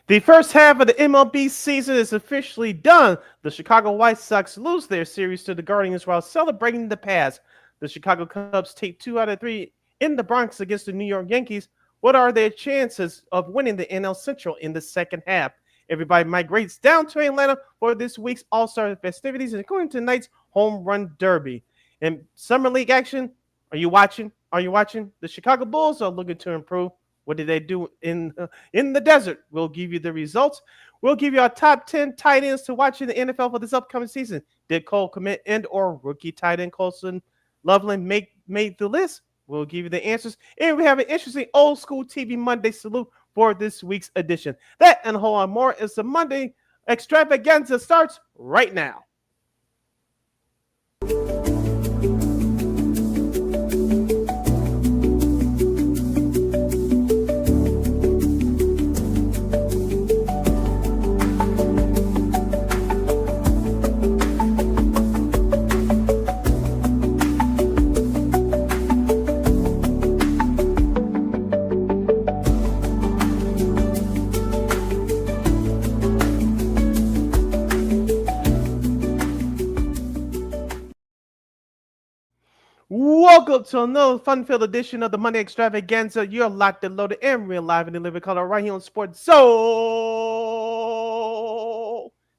The first half of the MLB season is officially done. The Chicago White Sox lose their series to the Guardians while celebrating the past. The Chicago Cubs take 2 out of 3 in the Bronx against the New York Yankees. What are their chances of winning the NL Central in the second half? Everybody migrates down to Atlanta for this week's All-Star festivities, including tonight's Home Run Derby. In Summer League action, are you watching? Are you watching? The Chicago Bulls are looking to improve. What did they do in the desert? We'll give you the results. We'll give you our top 10 tight ends to watch in the NFL for this upcoming season. Did Cole commit and or rookie tight end Colson Loveland made the list? We'll give you the answers. And we have an interesting old school TV Monday salute for this week's edition. That and a whole lot more is the Monday extravaganza starts right now. Welcome to another fun-filled edition of the Monday Extravaganza. You're locked and loaded and real live in the living color right here on Sports Soul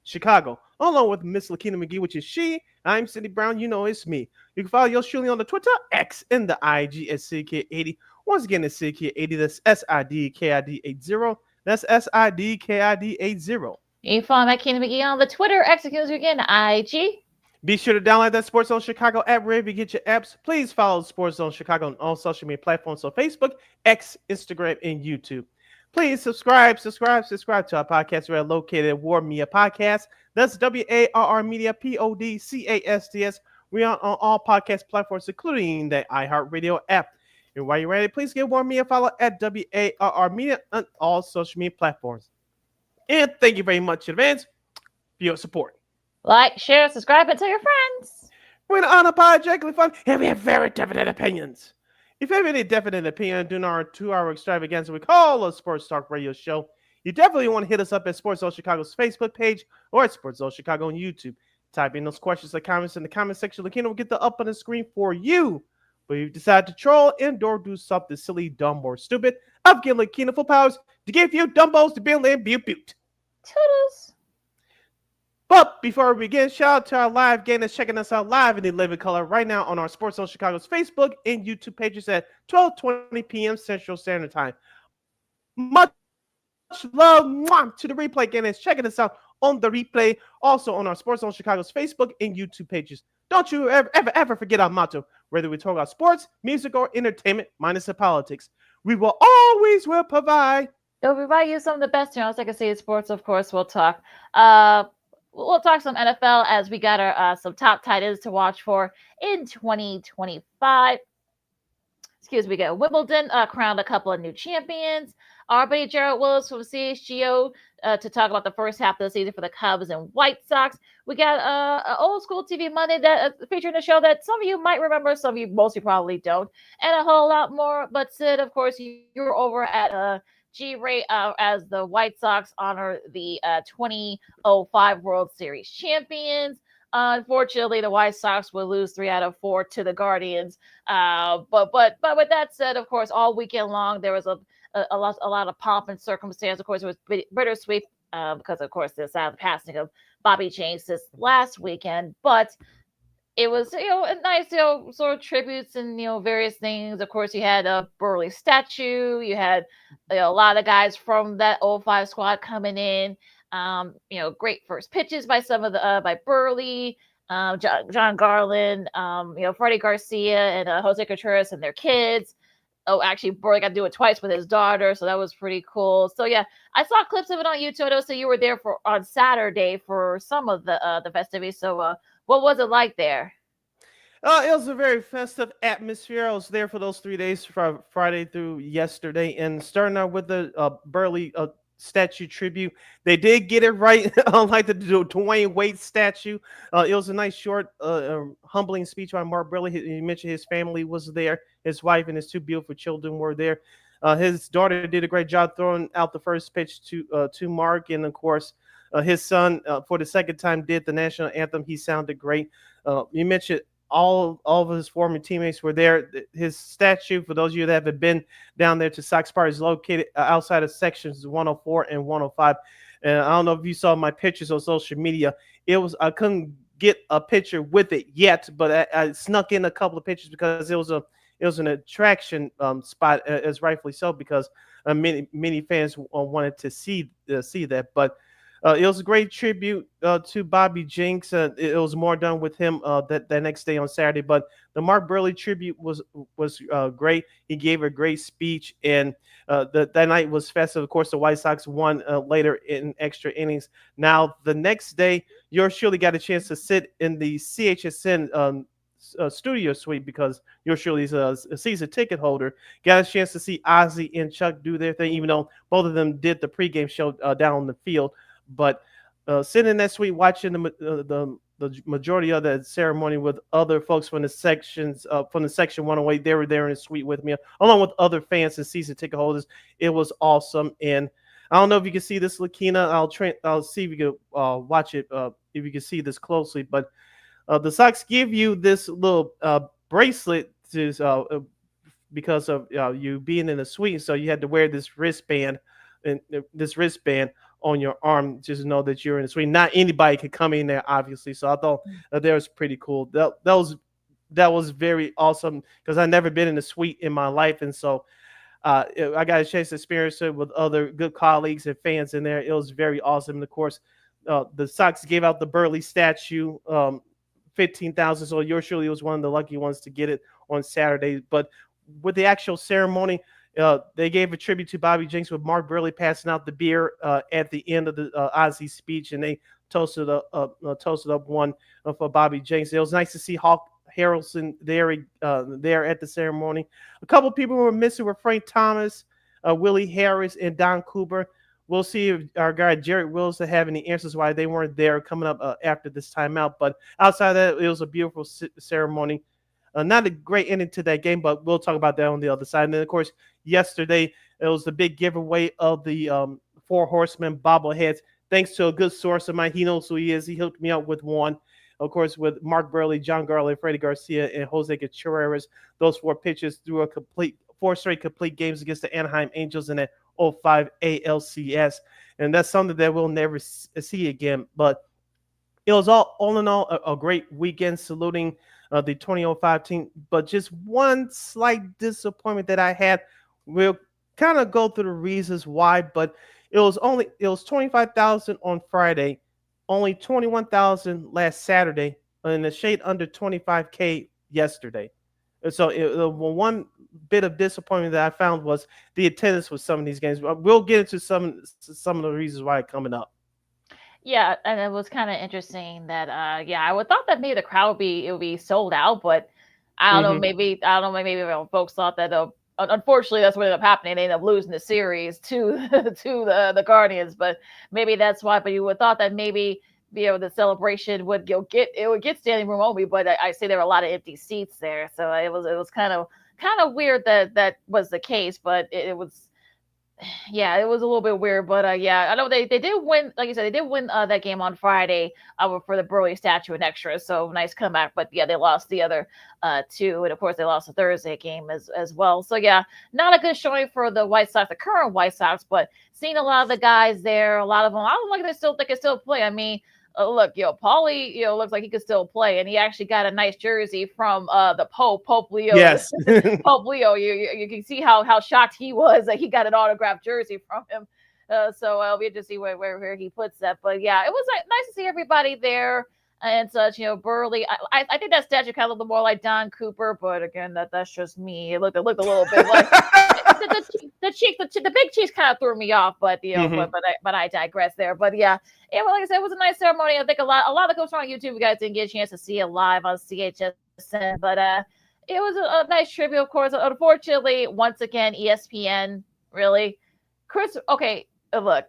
Chicago. Along with Miss LaKeena McGee, which is she. I'm Sidney Brown. You know it's me. You can follow yours truly on the Twitter, X, and the IG at SidKid80. Once again, it's SidKid80. That's SIDKID80. That's SIDKID80. You can follow LaKeena McGee on the Twitter, X, again, IG. Be sure to download that Sports Zone Chicago app wherever you get your apps. Please follow Sports Zone Chicago on all social media platforms, so Facebook, X, Instagram, and YouTube. Please subscribe to our podcast. We're located at War Media Podcast. That's WARR Media, PODCASTS. We are on all podcast platforms, including the iHeartRadio app. And while you're ready, please give War Media a follow at WARR Media on all social media platforms. And thank you very much in advance for your support. Like, share, subscribe, and tell your friends. We're unapologetically fun, and we have very definite opinions. If you have any definite opinion during our 2-hour extravaganza we call a Sports Talk Radio show, you definitely want to hit us up at Sports Zone Chicago's Facebook page or at Sports Zone Chicago on YouTube. Type in those questions or comments in the comment section. LaKeena will get them up on the screen for you. But if you decide to troll and or do something silly, dumb, or stupid, I've given LaKeena full powers to give you dumbos to Bill and Butte. Toodles. But before we begin, shout out to our live gang that's checking us out live in the living color right now on our Sports Zone Chicago's Facebook and YouTube pages at 12:20 p.m. Central Standard Time. Much love to the replay gang that's checking us out on the replay, also on our Sports Zone Chicago's Facebook and YouTube pages. Don't you ever forget our motto, whether we talk about sports, music, or entertainment, minus the politics. We will provide. We'll provide you some of the best channels, like I say, sports, of course, we'll talk. We'll talk some NFL as we got our some top tight ends to watch for in 2025. Excuse me, we got Wimbledon crowned a couple of new champions. Our buddy Jared Wyllys from CHGO to talk about the first half of the season for the Cubs and White Sox. We got an old school TV Monday that featuring a show that some of you might remember, some of you mostly probably don't, and a whole lot more. But Sid, of course, you're over at G-Ray as the White Sox honor the 2005 World Series champions. Unfortunately, the White Sox will lose 3 out of 4 to the Guardians. But with that said, of course, all weekend long there was a lot of pomp and circumstance. Of course, it was bittersweet because, of course, the sad passing of Bobby James this last weekend. But it was, a nice, sort of tributes and, various things. Of course, you had a Burley statue. You had, a lot of guys from that 05 squad coming in. Great first pitches by some of the, by Burley, John Garland, Freddie Garcia and Jose Contreras and their kids. Oh, actually, Burley got to do it twice with his daughter, so that was pretty cool. So yeah, I saw clips of it on YouTube. I know, so you were there on Saturday for some of the festivities. So what was it like there? It was a very festive atmosphere. I was there for those 3 days, from Friday through yesterday, and starting out with the Burley statue tribute. They did get it right, unlike the Dwayne Wade statue. It was a nice, short, humbling speech by Mark Burley. He mentioned his family was there, his wife and his 2 beautiful children were there. His daughter did a great job throwing out the first pitch to Mark, and of course, his son for the second time did the national anthem. He sounded great. You mentioned all of his former teammates were there. His statue, for those of you that haven't been down there to Sox Park, is located outside of sections 104 and 105. And I don't know if you saw my pictures on social media. I couldn't get a picture with it yet, but I snuck in a couple of pictures because it was an attraction spot, as rightfully so, because many fans wanted to see that. But it was a great tribute to Bobby Jinks. It was more done with him that next day on Saturday. But the Mark Burley tribute was great. He gave a great speech, and that night was festive. Of course, the White Sox won later in extra innings. Now the next day, yours surely got a chance to sit in the CHSN studio suite because you're surely a season ticket holder. Got a chance to see Ozzy and Chuck do their thing, even though both of them did the pregame show down on the field. But sitting in that suite watching the majority of the ceremony with other folks from the sections from the section 108, they were there in the suite with me, along with other fans and season ticket holders. It was awesome, and I don't know if you can see this, LaKeena. I'll see if you can watch it if you can see this closely, but. The Sox give you this little bracelet because of you being in a suite, so you had to wear this wristband and this wristband on your arm just to know that you're in a suite. Not anybody could come in there, obviously. So I thought that was pretty cool. That was very awesome because I've never been in a suite in my life, and so I got a chance to experience it with other good colleagues and fans in there. It was very awesome. And of course, the Sox gave out the Burley statue. 15,000. So yours surely was one of the lucky ones to get it on Saturday. But with the actual ceremony, they gave a tribute to Bobby Jinks with Mark Burley passing out the beer at the end of the Ozzy speech, and they toasted up one for Bobby Jinks. It was nice to see Hawk Harrelson there at the ceremony. A couple people who were missing were Frank Thomas, Willie Harris, and Don Cooper. We'll see if our guy Jared Wyllys to have any answers why they weren't there coming up after this timeout. But outside of that, it was a beautiful ceremony. Not a great ending to that game, but we'll talk about that on the other side. And then, of course, yesterday, it was the big giveaway of the Four Horsemen bobbleheads. Thanks to a good source of mine. He knows who he is. He hooked me up with one. Of course, with Mark Burley, John Garland, Freddie Garcia, and Jose Gutierrez. Those four pitchers threw four straight complete games against the Anaheim Angels in that 05 ALCS, and that's something that we'll never see again. But it was all in all a great weekend, saluting the 2005 team. But just one slight disappointment that I had. We'll kind of go through the reasons why, but it was 25,000 on Friday, only 21,000 last Saturday, and a shade under 25K yesterday. And so one bit of disappointment that I found was the attendance with some of these games. We'll get into some of the reasons why coming up. Yeah, and it was kind of interesting that I would thought that maybe the crowd would be sold out, but I don't know, maybe folks thought that unfortunately that's what ended up happening. They ended up losing the series to the Guardians, but maybe that's why. But you would thought that maybe the celebration would get standing room only, but I say there were a lot of empty seats there, so it was kind of weird that was the case, but it was. Yeah, it was a little bit weird, but I know they did win. Like you said, they did win that game on Friday for the Burley statue and extras. So nice comeback. But yeah, they lost the other two, and of course they lost the Thursday game as well. So yeah, not a good showing for the White Sox, the current White Sox. But seeing a lot of the guys there, a lot of them, I don't like they can still play. I mean. Look, Paulie, looks like he could still play, and he actually got a nice jersey from the Pope Leo. Yes, Pope Leo. You can see how shocked he was that he got an autographed jersey from him. So I'll be interested to see where he puts that. But yeah, it was nice to see everybody there and such. Burley. I think that statue kind of looked more like Don Cooper, but again, that's just me. It looked a little bit like. The big cheeks kind of threw me off, but but I digress there. But yeah, like I said, it was a nice ceremony. I think a lot of the coaches on YouTube, you guys didn't get a chance to see it live on CHSN, but it was a nice tribute, of course. Unfortunately, once again, ESPN really, Chris. Okay, look,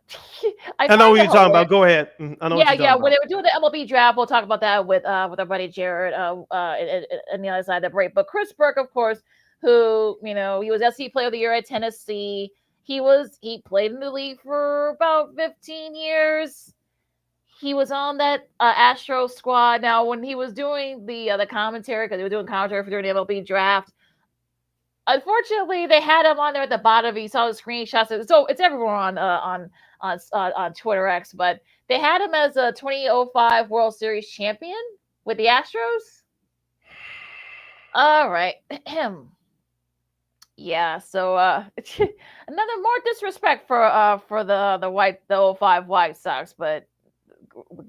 I know what you're talking about. Go ahead. I know. Yeah. When they were doing the MLB draft, we'll talk about that with our buddy Jared on the other side of the break. But Chris Burke, of course. who, he was SC Player of the Year at Tennessee. He played in the league for about 15 years. He was on that Astro squad. Now, when he was doing the commentary, because they were doing commentary for during the MLB draft, unfortunately, they had him on there at the bottom. You saw the screenshots. So it's everywhere on Twitter X, but they had him as a 2005 World Series champion with the Astros. All right. Yeah, so another more disrespect for the 05 White Sox, but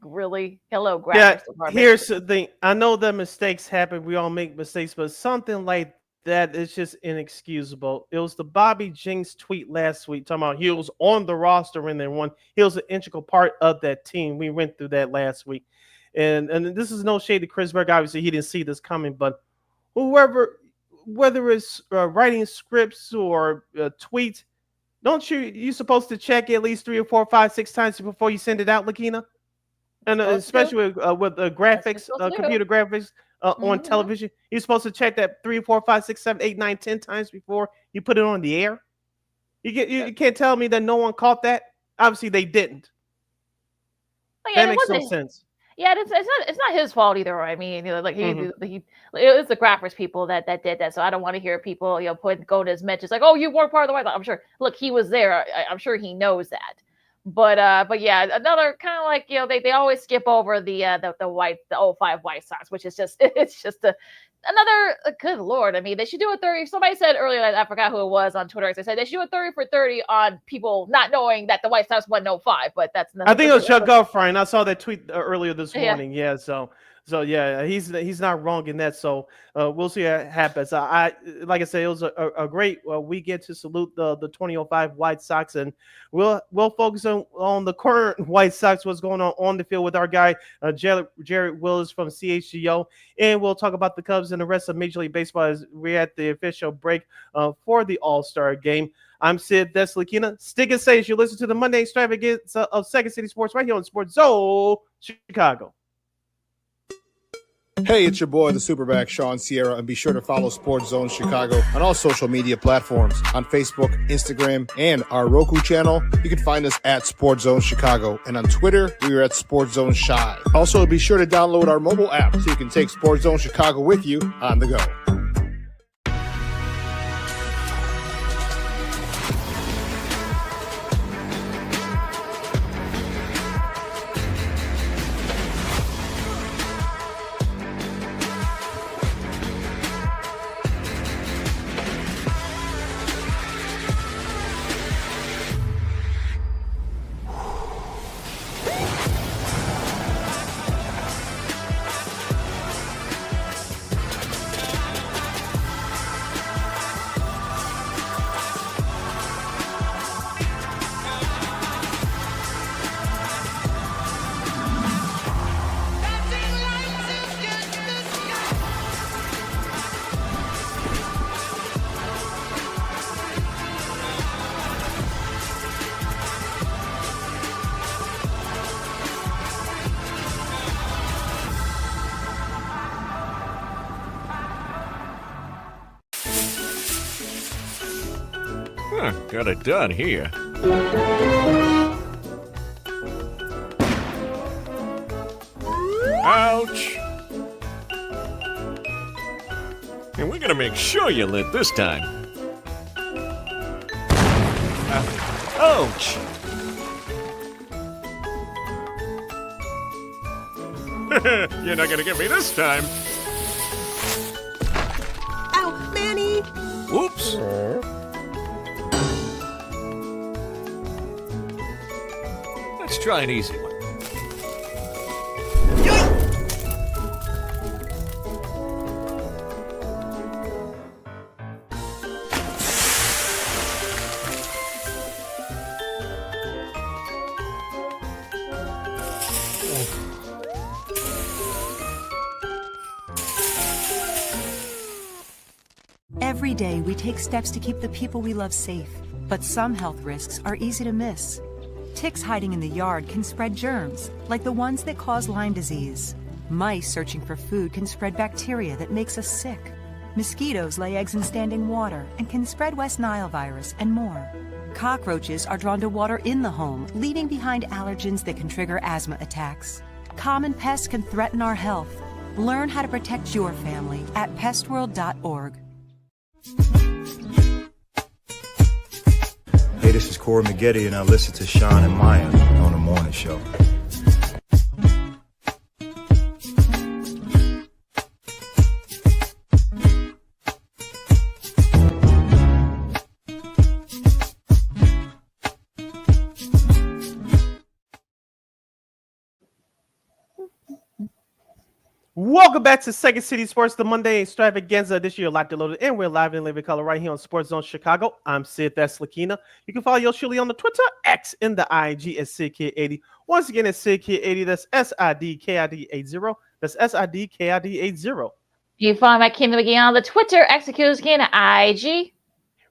really, hello, graphics department. Here's the thing. I know that mistakes happen. We all make mistakes, but something like that is just inexcusable. It was the Bobby Jinks tweet last week talking about he was on the roster when they won. He was an integral part of that team. We went through that last week. And this is no shade to Chris Berg. Obviously, he didn't see this coming, but whoever, whether it's writing scripts or tweets, you're supposed to check at least 3 or 4, 5, 6 times before you send it out, LaKeena? And especially with graphics, computer graphics on television, you're supposed to check that 3, 4, 5, 6, 7, 8, 9, 10 times before you put it on the air. You can't tell me that no one caught that. Obviously, they didn't. That makes no sense. Yeah, it's not his fault either. I mean, it's the graphics people that did that. So I don't want to hear people go to his mentions like, oh, you weren't part of the White Sox. I'm sure. Look, he was there. I'm sure he knows that. But yeah, another kind of like they always skip over the 05 White Sox, which is another good Lord. I mean, they should do a 30. Somebody said earlier, I forgot who it was on Twitter. They said they should do a 30 for 30 on people not knowing that the White Sox won 05. But that's I think it was Chuck Goffrey. I saw that tweet earlier this morning. Yeah, so yeah, he's not wrong in that. So we'll see what happens. Like I said, it was a great weekend to salute the 2005 White Sox, and we'll focus on the current White Sox, what's going on the field with our guy Jared Wyllys from CHGO, and we'll talk about the Cubs and the rest of Major League Baseball as we're at the official break for the All-Star Game. I'm Sid. That's LaKeena. Stick and say as you listen to the Monday extravaganza of Second City Sports right here on Sports Zone Chicago. Hey, it's your boy, the Superback, Sean Sierra, and be sure to follow Sports Zone Chicago on all social media platforms, on Facebook, Instagram, and our Roku channel. You can find us at Sports Zone Chicago, and on Twitter, we are at Sports Zone Shy. Also, be sure to download our mobile app so you can take Sports Zone Chicago with you on the go. Got it done here. Ouch! And we're gonna make sure you lit this time. Ouch! You're not gonna get me this time. Ow, Manny! Oops! Let's try an easy one. Every day, we take steps to keep the people we love safe, but some health risks are easy to miss. Ticks hiding in the yard can spread germs, like the ones that cause Lyme disease. Mice searching for food can spread bacteria that makes us sick. Mosquitoes lay eggs in standing water and can spread West Nile virus and more. Cockroaches are drawn to water in the home, leaving behind allergens that can trigger asthma attacks. Common pests can threaten our health. Learn how to protect your family at pestworld.org. Hey, this is Corey McGee, and I listen to Sean and Maya on the morning show. Welcome back to Second City Sports, the Monday extravaganza. This year, locked and loaded, and we're live in living color right here on Sports Zone Chicago. I'm Sid, that's LaKeena. You can follow yours truly on the Twitter, X, and the IG at SidKid80. Once again, it's SidKid80. That's SIDKID80. That's SIDKID80. You follow McGee on the Twitter, execute again at IG.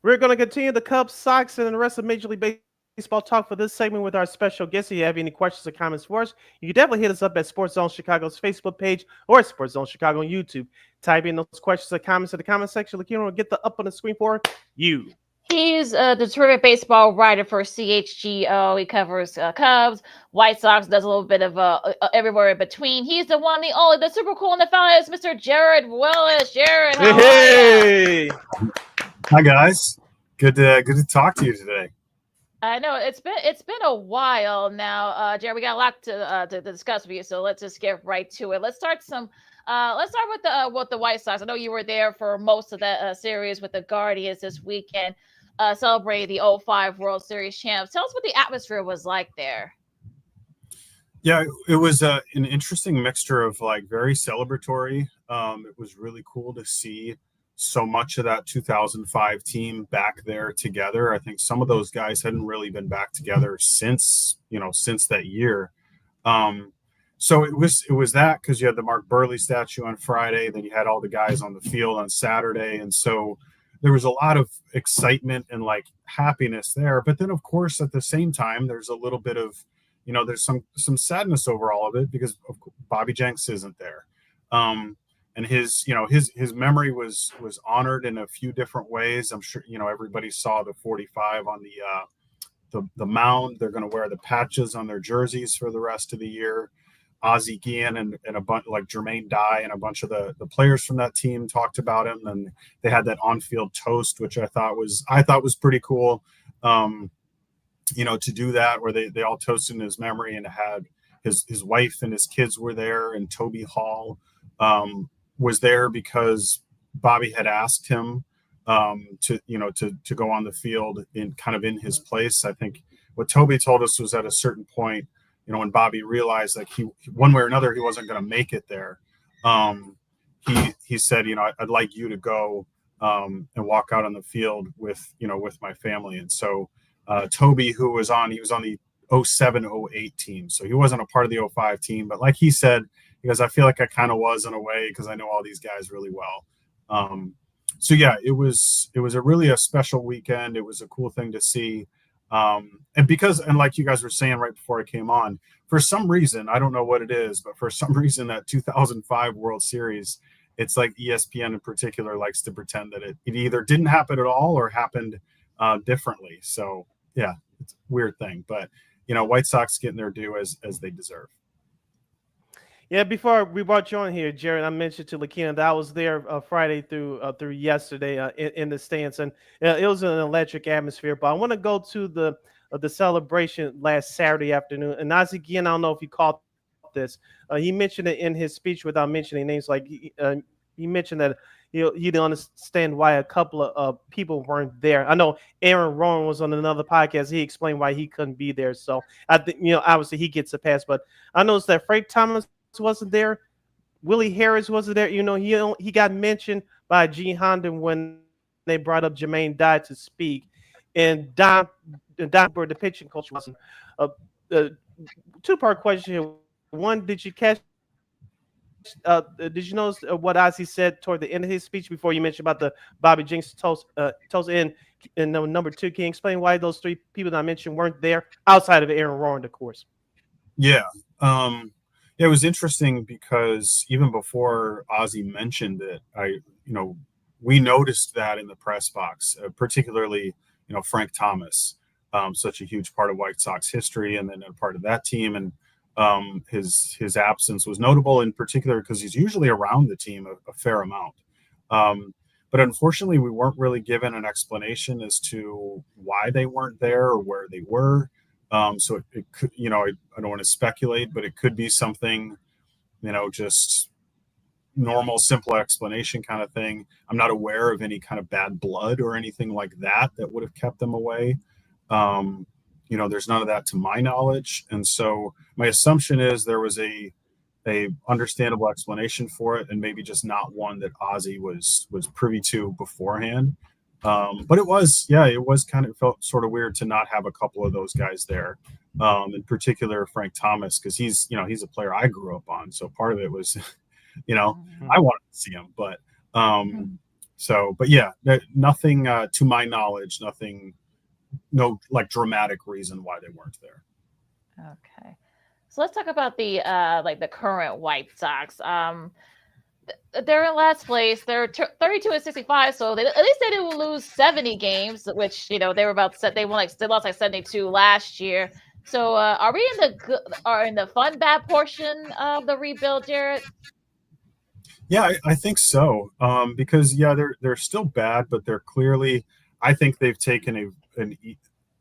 We're going to continue the Cubs, Sox, and the rest of Major League Baseball talk for this segment with our special guests. If you have any questions or comments for us, you can definitely hit us up at Sports Zone Chicago's Facebook page or Sports Zone Chicago on YouTube. Type in those questions or comments in the comment section. LaKeena will get the up on the screen for you. He's the terrific baseball writer for CHGO. He covers Cubs, White Sox, does a little bit of everywhere in between. He's the one, the only, the super cool, and the fella is Mr. Jared Wyllys. Jared, how are you? Hi guys, good to talk to you today. I know it's been a while now, Jared. We got a lot to discuss with you, so let's just get right to it. Let's start with the White Sox. I know you were there for most of that series with the Guardians this weekend, celebrating the 05 World Series champs. Tell us what the atmosphere was like there. Yeah, it was an interesting mixture of like very celebratory. It was really cool to see so much of that 2005 team back there together. I think some of those guys hadn't really been back together since that year. So it was that, because you had the Mark Burley statue on Friday, then you had all the guys on the field on Saturday. And so there was a lot of excitement and like happiness there. But then of course, at the same time, there's a little bit of, there's some sadness over all of it, because Bobby Jenks isn't there. And his memory was honored in a few different ways. I'm sure, everybody saw the 45 on the mound. They're going to wear the patches on their jerseys for the rest of the year. Ozzie Guillen and a bunch like Jermaine Dye and a bunch of the players from that team talked about him. And they had that on-field toast, which I thought was pretty cool. To do that, where they all toasted in his memory, and had his wife and his kids were there, and Toby Hall was there because Bobby had asked him to go on the field in his place. I think what Toby told us was at a certain point, when Bobby realized that he one way or another he wasn't going to make it there, he said, I'd like you to go and walk out on the field with my family. And so Toby, he was on the 07-08 team, so he wasn't a part of the 05 team, but like he said, because I feel like I kind of was in a way, because I know all these guys really well. So yeah, it was a special weekend. It was a cool thing to see. And like you guys were saying right before I came on, for some reason, I don't know what it is, but for some reason that 2005 World Series, it's like ESPN in particular likes to pretend that it either didn't happen at all or happened differently. So yeah, it's a weird thing, but White Sox getting their due as they deserve. Yeah, before we brought you on here, Jared, I mentioned to LaKeena that I was there Friday through yesterday in the stands, and it was an electric atmosphere. But I want to go to the celebration last Saturday afternoon. And Ozzie Guillen, I don't know if you caught this. He mentioned it in his speech without mentioning names. Like he mentioned that he didn't understand why a couple of people weren't there. I know Aaron Rowan was on another podcast. He explained why he couldn't be there. So I think obviously he gets a pass. But I noticed that Frank Thomas wasn't there. Willie Harris wasn't there. He got mentioned by Gene Honda when they brought up Jermaine Dye to speak, and Don Bird, the pitching coach, wasn't. Two-part question here. One, did you notice what Ozzie said toward the end of his speech before you mentioned about the Bobby Jenks toast? And number two, can you explain why those three people that I mentioned weren't there outside of Aaron Rowan, of course? Yeah. It was interesting because even before Ozzie mentioned it, we noticed that in the press box, particularly, Frank Thomas, such a huge part of White Sox history, and then a part of that team. And his absence was notable in particular because he's usually around the team a fair amount. But unfortunately, we weren't really given an explanation as to why they weren't there or where they were. So it could, I don't want to speculate, but it could be something, just normal, simple explanation kind of thing. I'm not aware of any kind of bad blood or anything like that would have kept them away. There's none of that to my knowledge. And so my assumption is there was a understandable explanation for it, and maybe just not one that Ozzie was privy to beforehand. But it was kind of felt sort of weird to not have a couple of those guys there. In particular, Frank Thomas, because he's a player I grew up on. So part of it was, I wanted to see him, but nothing to my knowledge, no like dramatic reason why they weren't there. Okay. So let's talk about the the current White Sox. They're in last place. They're 32-65, so at least they didn't lose 70 games, which they were about set. They lost like 72 last year. So are we in the fun bad portion of the rebuild, Jared? Yeah, I think so. Because they're still bad, but they're clearly, I think they've taken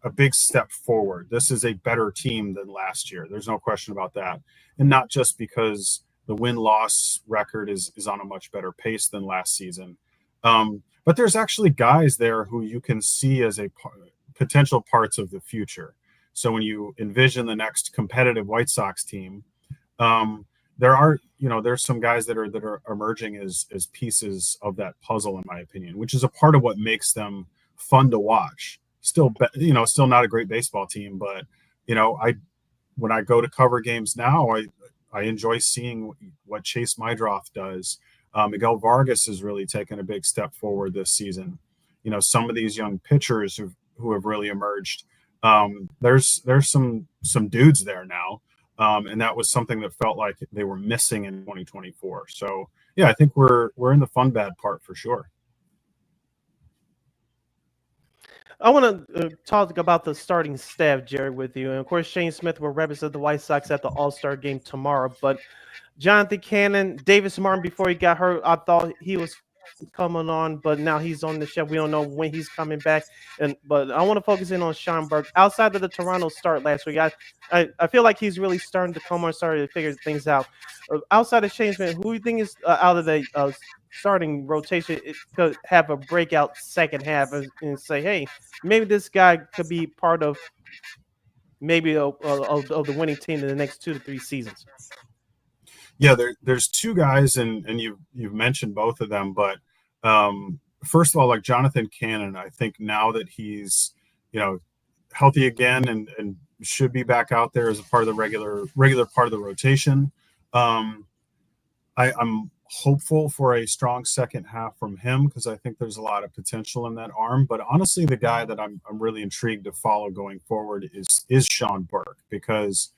a big step forward. This is a better team than last year. There's no question about that. And not just because the win-loss record is on a much better pace than last season. But there's actually guys there who you can see as potential parts of the future. So when you envision the next competitive White Sox team, there's some guys that are emerging as pieces of that puzzle, in my opinion, which is a part of what makes them fun to watch. Still not a great baseball team, but when I go to cover games now, I enjoy seeing what Chase Mydroth does. Miguel Vargas has really taken a big step forward this season. Some of these young pitchers who have really emerged. There's some dudes there now, and that was something that felt like they were missing in 2024. So yeah, I think we're in the fun bad part for sure. I want to talk about the starting staff, Jared, with you. And of course, Shane Smith will represent the White Sox at the All-Star game tomorrow. But Jonathan Cannon, Davis Martin, before he got hurt, I thought he was coming on, but now he's on the shelf. We don't know when he's coming back. But I want to focus in on Sean Burke. Outside of the Toronto start last week, I feel like he's really starting to come on, starting to figure things out. Outside of Shane Smith, who do you think is out of the starting rotation, it could have a breakout second half and say, hey, maybe this guy could be part of maybe of the winning team in the next 2 to 3 seasons? Yeah, there's two guys, and you've mentioned both of them, but first of all, like Jonathan Cannon, I think now that he's healthy again and should be back out there as a part of the regular part of the rotation, I'm hopeful for a strong second half from him because I think there's a lot of potential in that arm. But honestly, the guy that I'm really intrigued to follow going forward is Sean Burke, because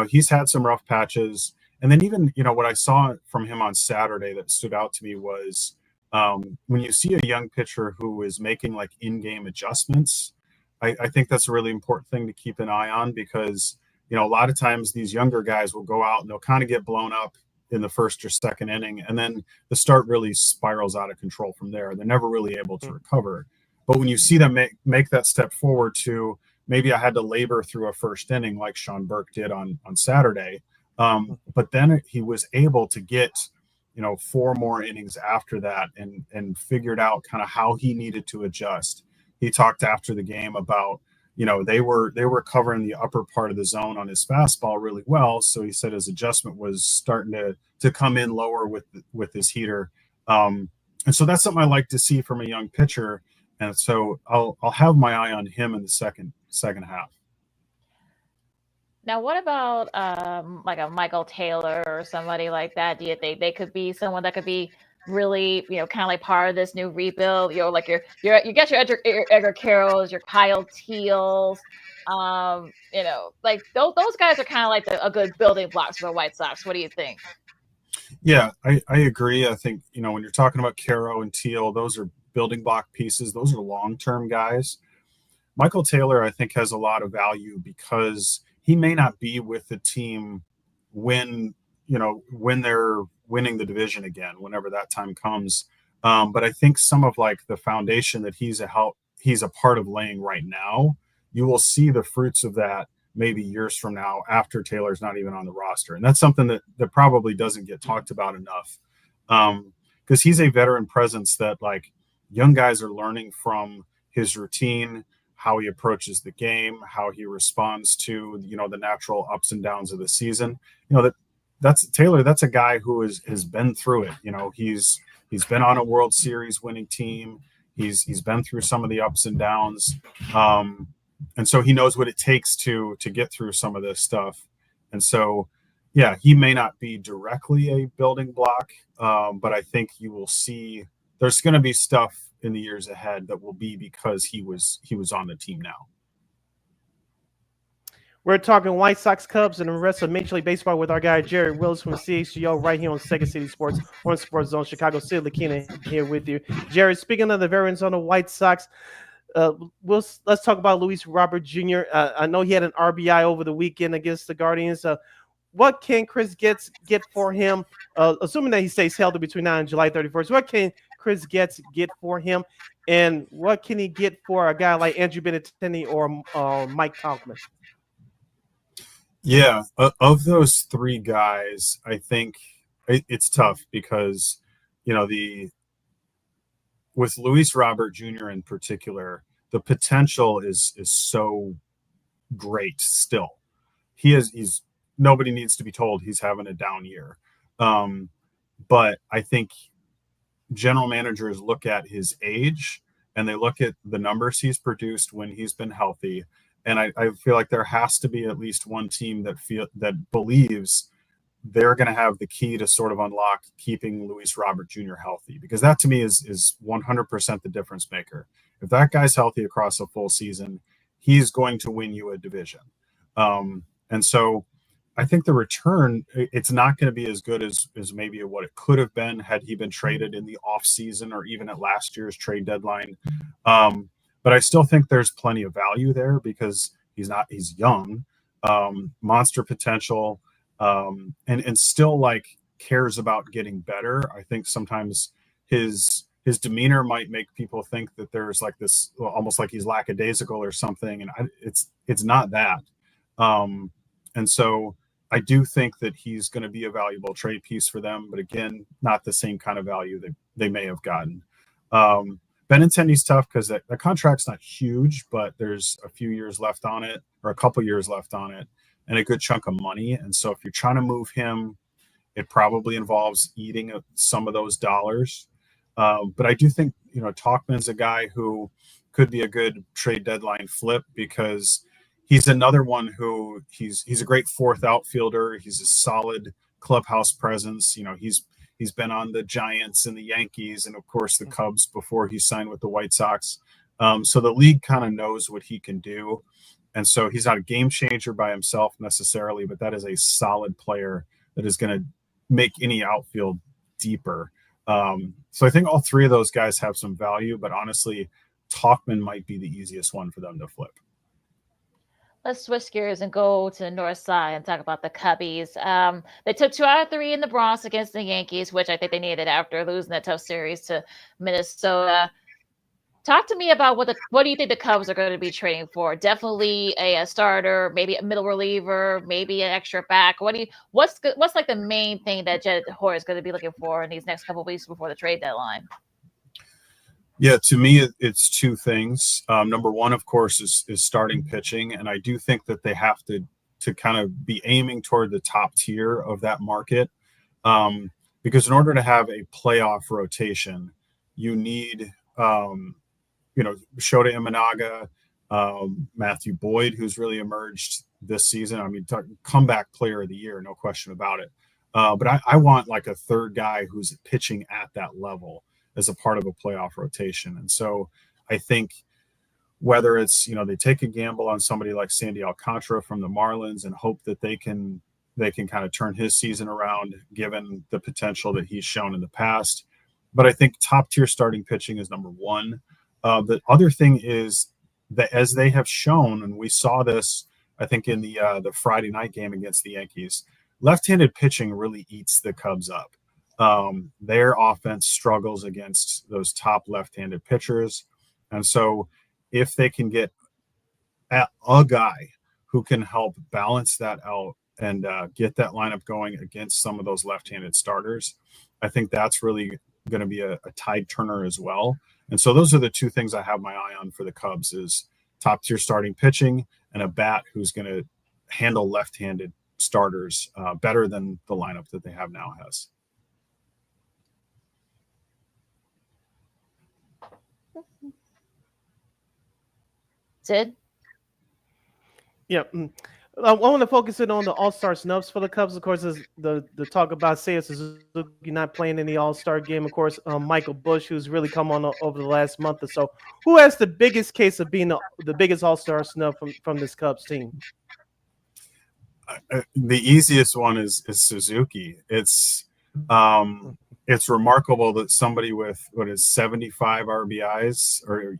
he's had some rough patches. And then even what I saw from him on Saturday that stood out to me was when you see a young pitcher who is making like in-game adjustments, I think that's a really important thing to keep an eye on, because a lot of times these younger guys will go out and they'll kind of get blown up in the first or second inning, and then the start really spirals out of control from there. They're never really able to recover. But when you see them make that step forward to maybe I had to labor through a first inning like Sean Burke did on Saturday, but then he was able to get 4 more innings after that and figured out kind of how he needed to adjust. He talked after the game about they were covering the upper part of the zone on his fastball really well. So he said his adjustment was starting to come in lower with his heater. And so that's something I like to see from a young pitcher. And so I'll have my eye on him in the second half. Now, what about like a Michael Taylor or somebody like that? Do you think they could be someone that could be really, kind of like part of this new rebuild? Like you get your Edgar Carrolls, your Kyle Teals, like those guys are kind of like a good building blocks for the White Sox. What do you think? Yeah, I agree. I think, when you're talking about Caro and Teal, those are building block pieces. Those are long-term guys. Michael Taylor, I think, has a lot of value because he may not be with the team when, when they're winning the division again, whenever that time comes. But I think some of like the foundation that he's a part of laying right now, you will see the fruits of that maybe years from now after Taylor's not even on the roster. And that's something that probably doesn't get talked about enough. Because he's a veteran presence that like young guys are learning from his routine, how he approaches the game, how he responds to, the natural ups and downs of the season. That's Taylor. That's a guy who has been through it. He's been on a World Series winning team. He's been through some of the ups and downs. And so he knows what it takes to get through some of this stuff. And so, yeah, he may not be directly a building block, but I think you will see there's going to be stuff in the years ahead that will be because he was on the team now. We're talking White Sox, Cubs, and the rest of Major League Baseball with our guy Jared Wyllys from CHGO right here on Second City Sports on Sports Zone Chicago. Sid LaKeena here with you. Jared, speaking of the veterans on the White Sox, let's talk about Luis Robert Jr. I know he had an RBI over the weekend against the Guardians. What can Chris get for him, assuming that he stays healthy between now and July 31st? What can Chris get for him, and what can he get for a guy like Andrew Benintendi or Mike Tauchman? Yeah, of those three guys, I think it's tough because, with Luis Robert Jr. in particular, the potential is so great still. He's nobody needs to be told he's having a down year. But I think general managers look at his age and they look at the numbers he's produced when he's been healthy. And I feel like there has to be at least one team that believes they're going to have the key to sort of unlock keeping Luis Robert Jr. healthy, because that to me is 100% the difference maker. If that guy's healthy across a full season, he's going to win you a division. And so I think the return, it's not going to be as good as maybe what it could have been had he been traded in the off season or even at last year's trade deadline. But I still think there's plenty of value there because he's young, monster potential, and still like cares about getting better. I think sometimes his demeanor might make people think that there's like this, almost like he's lackadaisical or something. And it's not that. And so I do think that he's going to be a valuable trade piece for them, but again, not the same kind of value that they may have gotten. Benintendi's tough because the contract's not huge, but there's a few years left on it, or a couple years left on it, and a good chunk of money. And so if you're trying to move him, it probably involves eating some of those dollars. But I do think, Tauchman's a guy who could be a good trade deadline flip because he's another one who he's a great fourth outfielder. He's a solid clubhouse presence. He's been on the Giants and the Yankees and, of course, the Cubs before he signed with the White Sox. So the league kind of knows what he can do. And so he's not a game changer by himself necessarily, but that is a solid player that is going to make any outfield deeper. So I think all three of those guys have some value, but honestly, Tauchman might be the easiest one for them to flip. Let's switch gears and go to the north side and talk about the Cubbies. They took 2 out of 3 in the Bronx against the Yankees, which I think they needed after losing that tough series to Minnesota. Talk to me about what do you think the Cubs are going to be trading for? Definitely a starter, maybe a middle reliever, maybe an extra back. What's like the main thing that Jed Hoyer is going to be looking for in these next couple of weeks before the trade deadline? Yeah, to me, it's two things. Number one, of course, is starting pitching. And I do think that they have to kind of be aiming toward the top tier of that market. Because in order to have a playoff rotation, you need, Shota Imanaga, Matthew Boyd, who's really emerged this season. I mean, comeback player of the year, no question about it. But I want like a third guy who's pitching at that level as a part of a playoff rotation. And so I think whether it's, they take a gamble on somebody like Sandy Alcantara from the Marlins and hope that they can they can kind of turn his season around, given the potential that he's shown in the past. But I think top tier starting pitching is number one. The other thing is that, as they have shown, and we saw this, I think, in the Friday night game against the Yankees, left-handed pitching really eats the Cubs up. Their offense struggles against those top left-handed pitchers. And so if they can get a guy who can help balance that out and get that lineup going against some of those left-handed starters, I think that's really going to be a tide turner as well. And so those are the two things I have my eye on for the Cubs: is top tier starting pitching and a bat who's going to handle left-handed starters better than the lineup that they have now has. Sid? Yeah. I want to focus in on the All-Star snubs for the Cubs. Of course, is the talk about Seiya Suzuki not playing in the All-Star game. Of course, Michael Busch, who's really come on over the last month or so. Who has the biggest case of being the biggest All-Star snub from this Cubs team? The easiest one is Suzuki. It's remarkable that somebody with 75 RBIs, or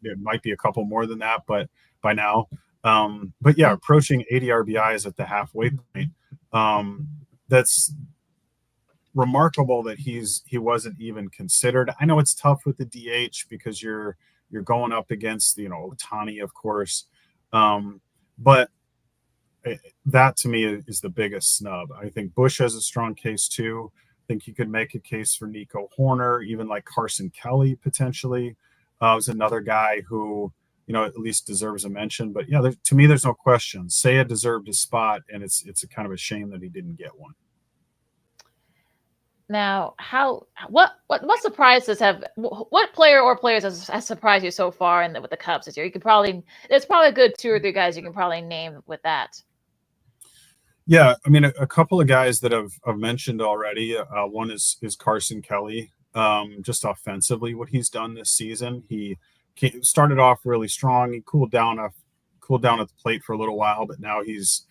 it might be a couple more than that, but by now. But yeah, approaching 80 RBIs at the halfway point. That's remarkable that he wasn't even considered. I know it's tough with the DH because you're going up against Ohtani, of course, but that to me is the biggest snub. I think Busch has a strong case too. I think you could make a case for Nico Horner, even like Carson Kelly potentially. Was another guy who at least deserves a mention. But yeah, to me, there's no question. Seiya deserved a spot, and it's a kind of a shame that he didn't get one. Now, what surprises what player or players has surprised you so far with the Cubs this year? There's probably a good 2 or 3 guys you can probably name with that. Yeah, I mean, a couple of guys that I've mentioned already. One is Carson Kelly. Just offensively, what he's done this season, he started off really strong. He cooled down at the plate for a little while, but now he's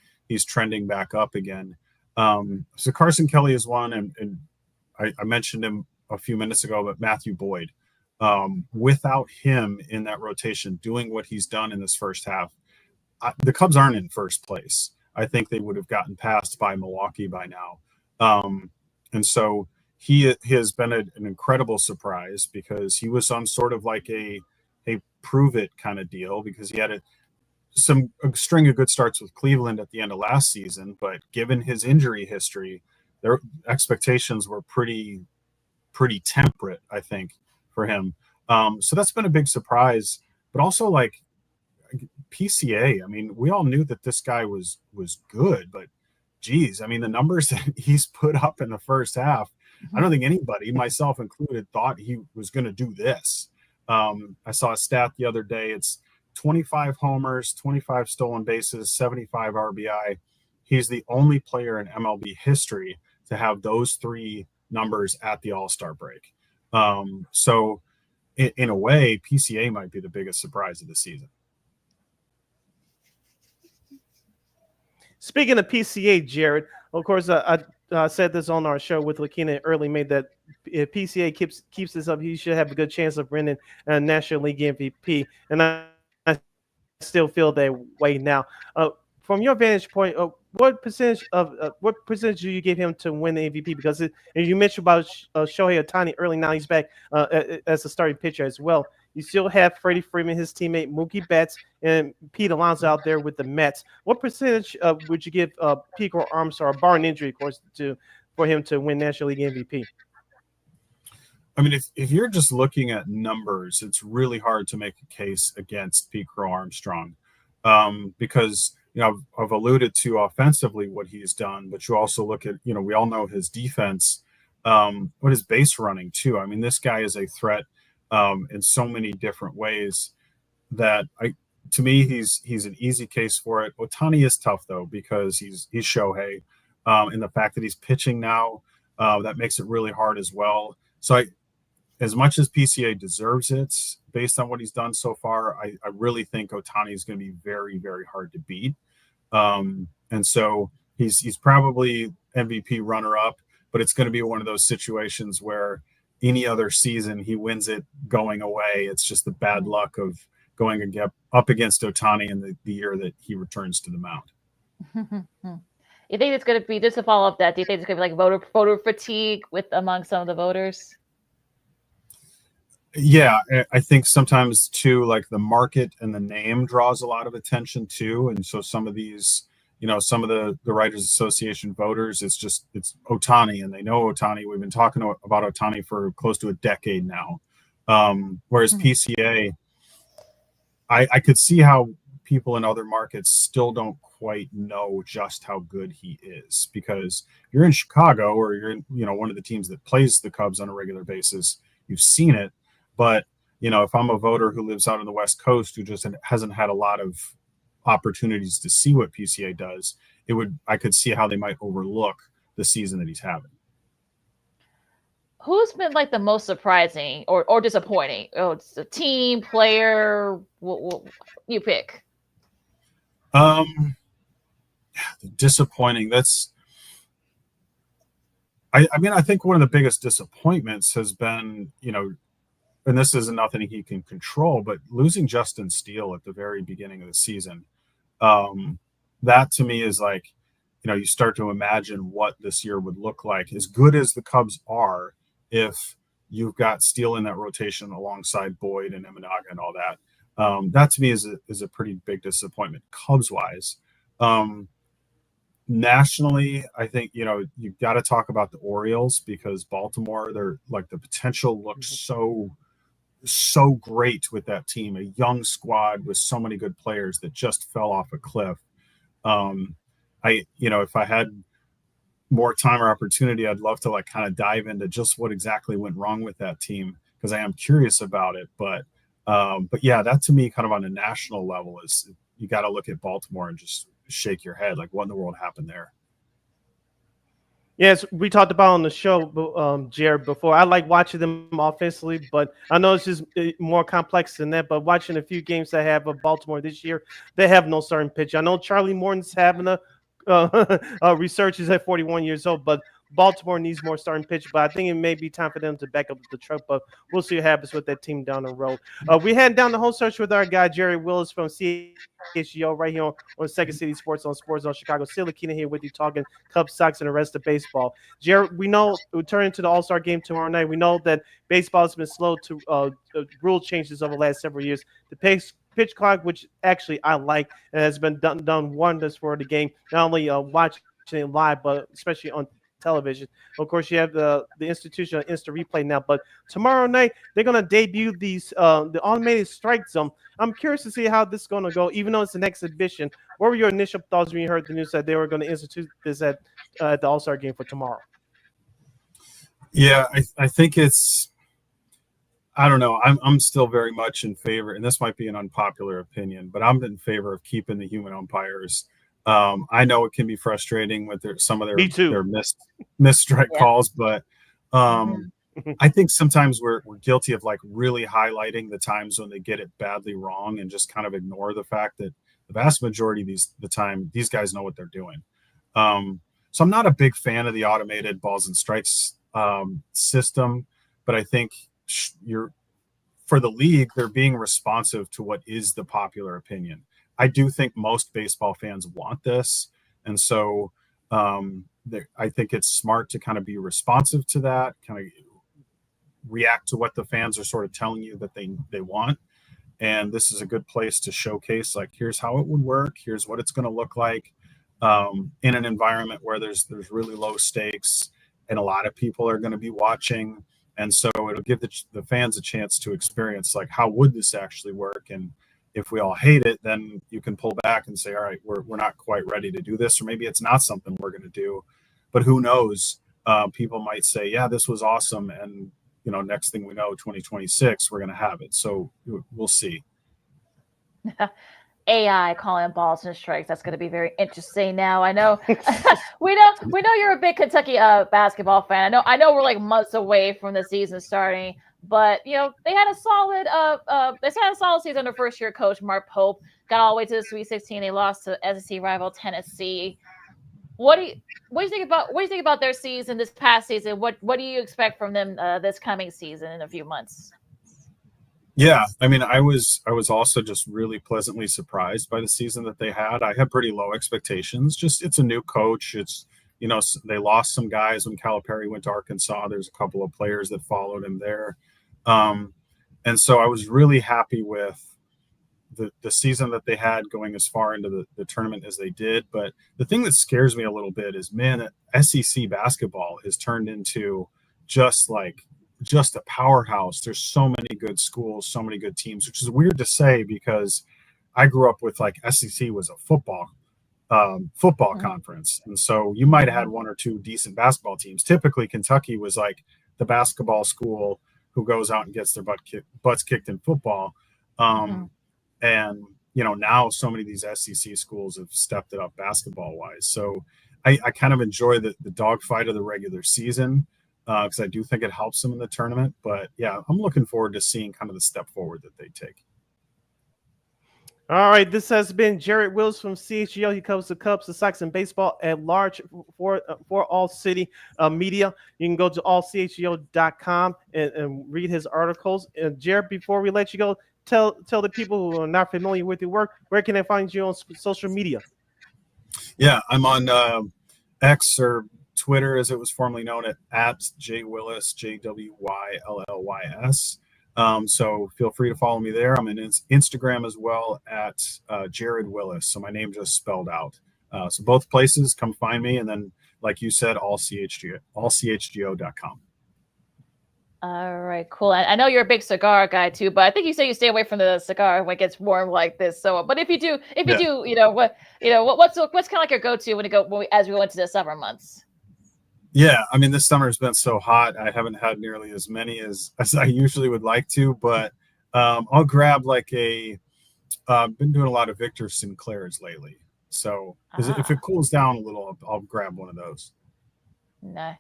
trending back up again. So Carson Kelly is one, and I mentioned him a few minutes ago, but Matthew Boyd. Without him in that rotation doing what he's done in this first half, the Cubs aren't in first place. I think they would have gotten passed by Milwaukee by now. And so he has been an incredible surprise, because he was on sort of like a prove it kind of deal, because he had a string of good starts with Cleveland at the end of last season, but given his injury history, their expectations were pretty temperate, I think, for him. So that's been a big surprise. But also, like, PCA, I mean, we all knew that this guy was good, but geez, I mean, the numbers that he's put up in the first half, I don't think anybody, myself included, thought he was going to do this. I saw a stat the other day. It's 25 homers, 25 stolen bases, 75 RBI. He's the only player in MLB history to have those 3 numbers at the All-Star break. So in a way, PCA might be the biggest surprise of the season. Speaking of PCA, Jared, of course, I said this on our show with LaKeena early May, that if PCA keeps this up, he should have a good chance of winning a National League MVP. And I still feel that way now. From your vantage point, what percentage do you give him to win the MVP? Because and you mentioned about Shohei Ohtani early. Now he's back as a starting pitcher as well. You still have Freddie Freeman, his teammate Mookie Betts, and Pete Alonso out there with the Mets. What percentage would you give Pico Armstrong, barring injury, of course, for him to win National League MVP? I mean, if you're just looking at numbers, it's really hard to make a case against Pico Armstrong, because I've alluded to offensively what he's done, but you also look at we all know his defense, what his base running too. I mean, this guy is a threat in so many different ways that to me he's an easy case for it. Ohtani is tough though, because he's Shohei, and the fact that he's pitching now, that makes it really hard as well. So as much as PCA deserves it based on what he's done so far, I really think Ohtani is going to be very, very hard to beat. And so He's probably MVP runner-up, but it's going to be one of those situations where any other season he wins it going away. It's just the bad luck of going up against Ohtani in the year that he returns to the mound. You think it's going to be, just to follow up that, do you think it's going to be like voter fatigue among some of the voters? Yeah, I think sometimes too, like the market and the name draws a lot of attention too. And so some of these, some of the Writers Association voters, it's Ohtani, and they know Ohtani. We've been talking about Ohtani for close to a decade now. Whereas PCA, I could see how people in other markets still don't quite know just how good he is, because you're in Chicago or you're in, one of the teams that plays the Cubs on a regular basis. You've seen it. But, if I'm a voter who lives out on the West Coast who just hasn't had a lot of opportunities to see what PCA does, I could see how they might overlook the season that he's having. Who's been like the most surprising or disappointing? Oh, it's a team, player, what you pick? Disappointing. I think one of the biggest disappointments has been, and this isn't nothing he can control, but losing Justin Steele at the very beginning of the season. That to me is like, you start to imagine what this year would look like, as good as the Cubs are, if you've got Steele in that rotation alongside Boyd and Imanaga and all that. That to me is a pretty big disappointment Cubs wise. Nationally, I think, you've got to talk about the Orioles, because Baltimore, they're like, the potential looks so great with that team, a young squad with so many good players that just fell off a cliff. If I had more time or opportunity, I'd love to kind of dive into just what exactly went wrong with that team, because I am curious about it. But yeah, that to me, kind of on a national level, is you got to look at Baltimore and just shake your head, like, what in the world happened there? Yes, we talked about on the show, Jared, before. I like watching them offensively, but I know it's just more complex than that. But watching a few games I have of Baltimore this year, they have no starting pitch. I know Charlie Morton's having a resurgence at 41 years old, but Baltimore needs more starting pitch. But I think it may be time for them to back up the truck. But we'll see what happens with that team down the road. We head down the home stretch with our guy Jared Wyllys from CHGO right here on Second City Sports on Sports Zone Chicago. Still LaKeena here with you, talking Cubs, Sox, and the rest of baseball. Jared, we know we turn into the All-Star game tomorrow night. We know that baseball has been slow to rule changes over the last several years. The pitch clock, which actually I like, and has been done wonders for the game. Not only watching it live, but especially on television. Of course, you have the institution of instant replay now, but tomorrow night they're going to debut these the automated strike zone. I'm curious to see how this is going to go, even though it's an exhibition. What were your initial thoughts when you heard the news that they were going to institute this at the All-Star game for tomorrow? Yeah, I think I don't know. I'm still very much in favor, and this might be an unpopular opinion, but I'm in favor of keeping the human umpires. I know it can be frustrating with some of their missed strike calls, but I think sometimes we're guilty of really highlighting the times when they get it badly wrong and just kind of ignore the fact that the vast majority of the time these guys know what they're doing. So I'm not a big fan of the automated balls and strikes system, but I think for the league, they're being responsive to what is the popular opinion. I do think most baseball fans want this. And so I think it's smart to kind of be responsive to that, kind of react to what the fans are sort of telling you that they want. And this is a good place to showcase, here's how it would work. Here's what it's going to look like in an environment where there's really low stakes and a lot of people are going to be watching. And so it'll give the fans a chance to experience, how would this actually work? And if we all hate it, then you can pull back and say, all right, we're not quite ready to do this, or maybe it's not something we're going to do. But who knows? People might say, yeah, this was awesome. And, next thing we know, 2026, we're going to have it. So we'll see. AI calling balls and strikes. That's going to be very interesting. Now, I know we know you're a big Kentucky basketball fan. I know we're months away from the season starting. But they had a solid season under first year coach Mark Pope. Got all the way to the Sweet 16. They lost to SEC rival Tennessee. What do you think about their season this past season? What do you expect from them this coming season in a few months? Yeah, I mean, I was also just really pleasantly surprised by the season that they had. I had pretty low expectations. Just it's a new coach. It's they lost some guys when Calipari went to Arkansas. There's a couple of players that followed him there, and so I was really happy with the season that they had going as far into the tournament as they did. But the thing that scares me a little bit is, man, SEC basketball has turned into just a powerhouse. There's so many good schools, so many good teams, which is weird to say because I grew up with SEC was a football conference, and so you might have had one or two decent basketball teams. Typically, Kentucky was like the basketball school who goes out and gets their butts kicked in football. And now so many of these SEC schools have stepped it up basketball wise. So I kind of enjoy the dogfight of the regular season because I do think it helps them in the tournament. But yeah, I'm looking forward to seeing kind of the step forward that they take. All right, this has been Jared Wyllys from CHGO. He covers the Cubs, the Sox, and baseball at large for All City Media. You can go to allchgo.com and read his articles. And Jared, before we let you go, tell the people who are not familiar with your work, where can they find you on social media? Yeah, I'm on X or Twitter, as it was formerly known, at jwyllys, JWYLLYS. So feel free to follow me there. I'm in Instagram as well at Jared Wyllys. So my name just spelled out. So both places, come find me. And then, like you said, allchgo.com. All right, cool. I know you're a big cigar guy too, but I think you say you stay away from the cigar when it gets warm like this. So, but if you do, what's kind of like your go-to as we go into the summer months? Yeah, I mean, this summer has been so hot. I haven't had nearly as many as I usually would like to, but I'll grab been doing a lot of Victor Sinclairs lately. So if it cools down a little, I'll grab one of those. Nice.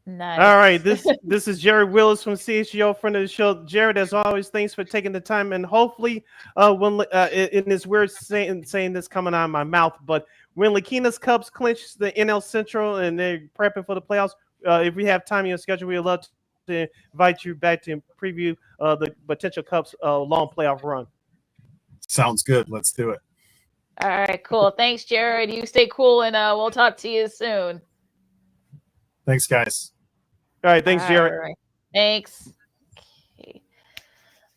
All right, this is Jared Wyllys from CHGO, friend of the show. Jared, as always, thanks for taking the time, and hopefully, when in this weird saying this coming out of my mouth, but when LaKeena's Cubs clinch the NL Central and they're prepping for the playoffs, if we have time in your schedule, we'd love to invite you back to preview the potential Cubs long playoff run. Sounds good. Let's do it. All right, cool. Thanks, Jared. You stay cool, and we'll talk to you soon. Thanks, guys. All right, thanks, Jared. All right. Thanks. Okay.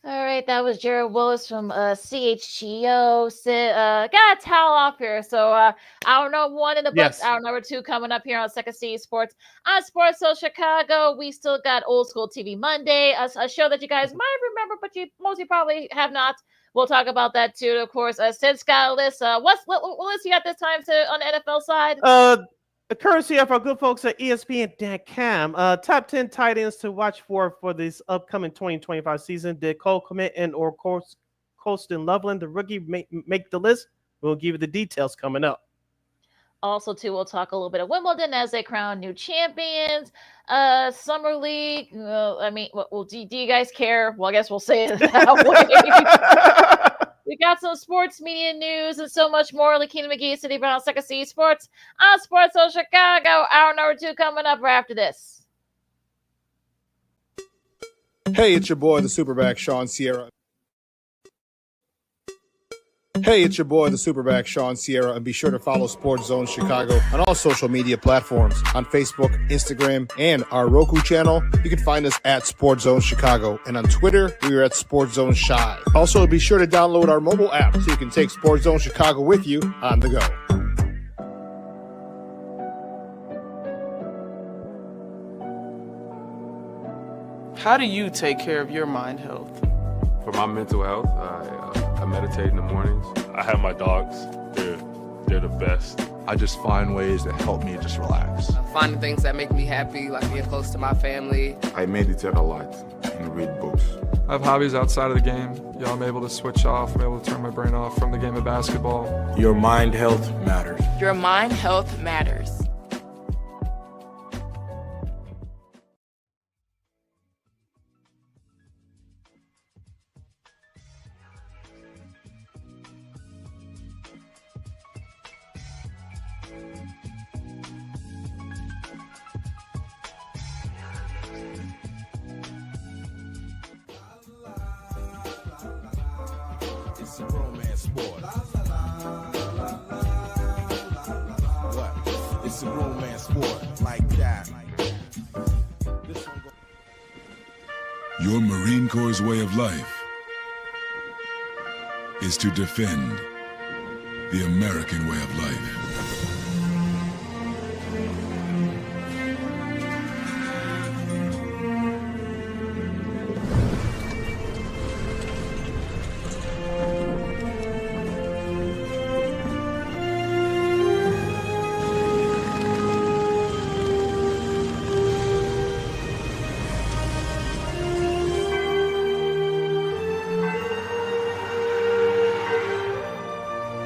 All right, that was Jared Wyllys from CHGO. Got a towel off here. So hour number 1 in the books, hour number 2 coming up here on Second City Sports. On Sports Zone Chicago, we still got Old School TV Monday, a show that you guys might remember, but you mostly probably have not. We'll talk about that too, of course. Sid's got a list. What list you got this time on the NFL side? The courtesy of our good folks at ESPN.com. Top 10 tight ends to watch for this upcoming 2025 season. Did Cole Kmet and or Colston Loveland, the rookie, make the list? We'll give you the details coming up. Also, too, we'll talk a little bit of Wimbledon as they crown new champions. Summer League. Do you guys care? Well, I guess we'll say it that way. We got some sports media news and so much more. LaKeena, McGee, Sidney, Brown, Second City Sports on Sports Zone Chicago. Hour number 2 coming up right after this. Hey, it's your boy, the Superback, Sean Sierra. Hey, it's your boy, the Superback, Sean Sierra, and be sure to follow Sports Zone Chicago on all social media platforms on Facebook, Instagram, and our Roku channel. You can find us at Sports Zone Chicago, and on Twitter, we are at Sports Zone Shy. Also, be sure to download our mobile app so you can take Sports Zone Chicago with you on the go. How do you take care of your mind health? For my mental health, I meditate in the mornings. I have my dogs. They're the best. I just find ways that help me just relax. Finding things that make me happy, like being close to my family. I meditate a lot and read books. I have hobbies outside of the game. I'm able to switch off. I'm able to turn my brain off from the game of basketball. Your mind health matters. Your mind health matters. It's a romance sport like that. Your Marine Corps' way of life is to defend the American way of life.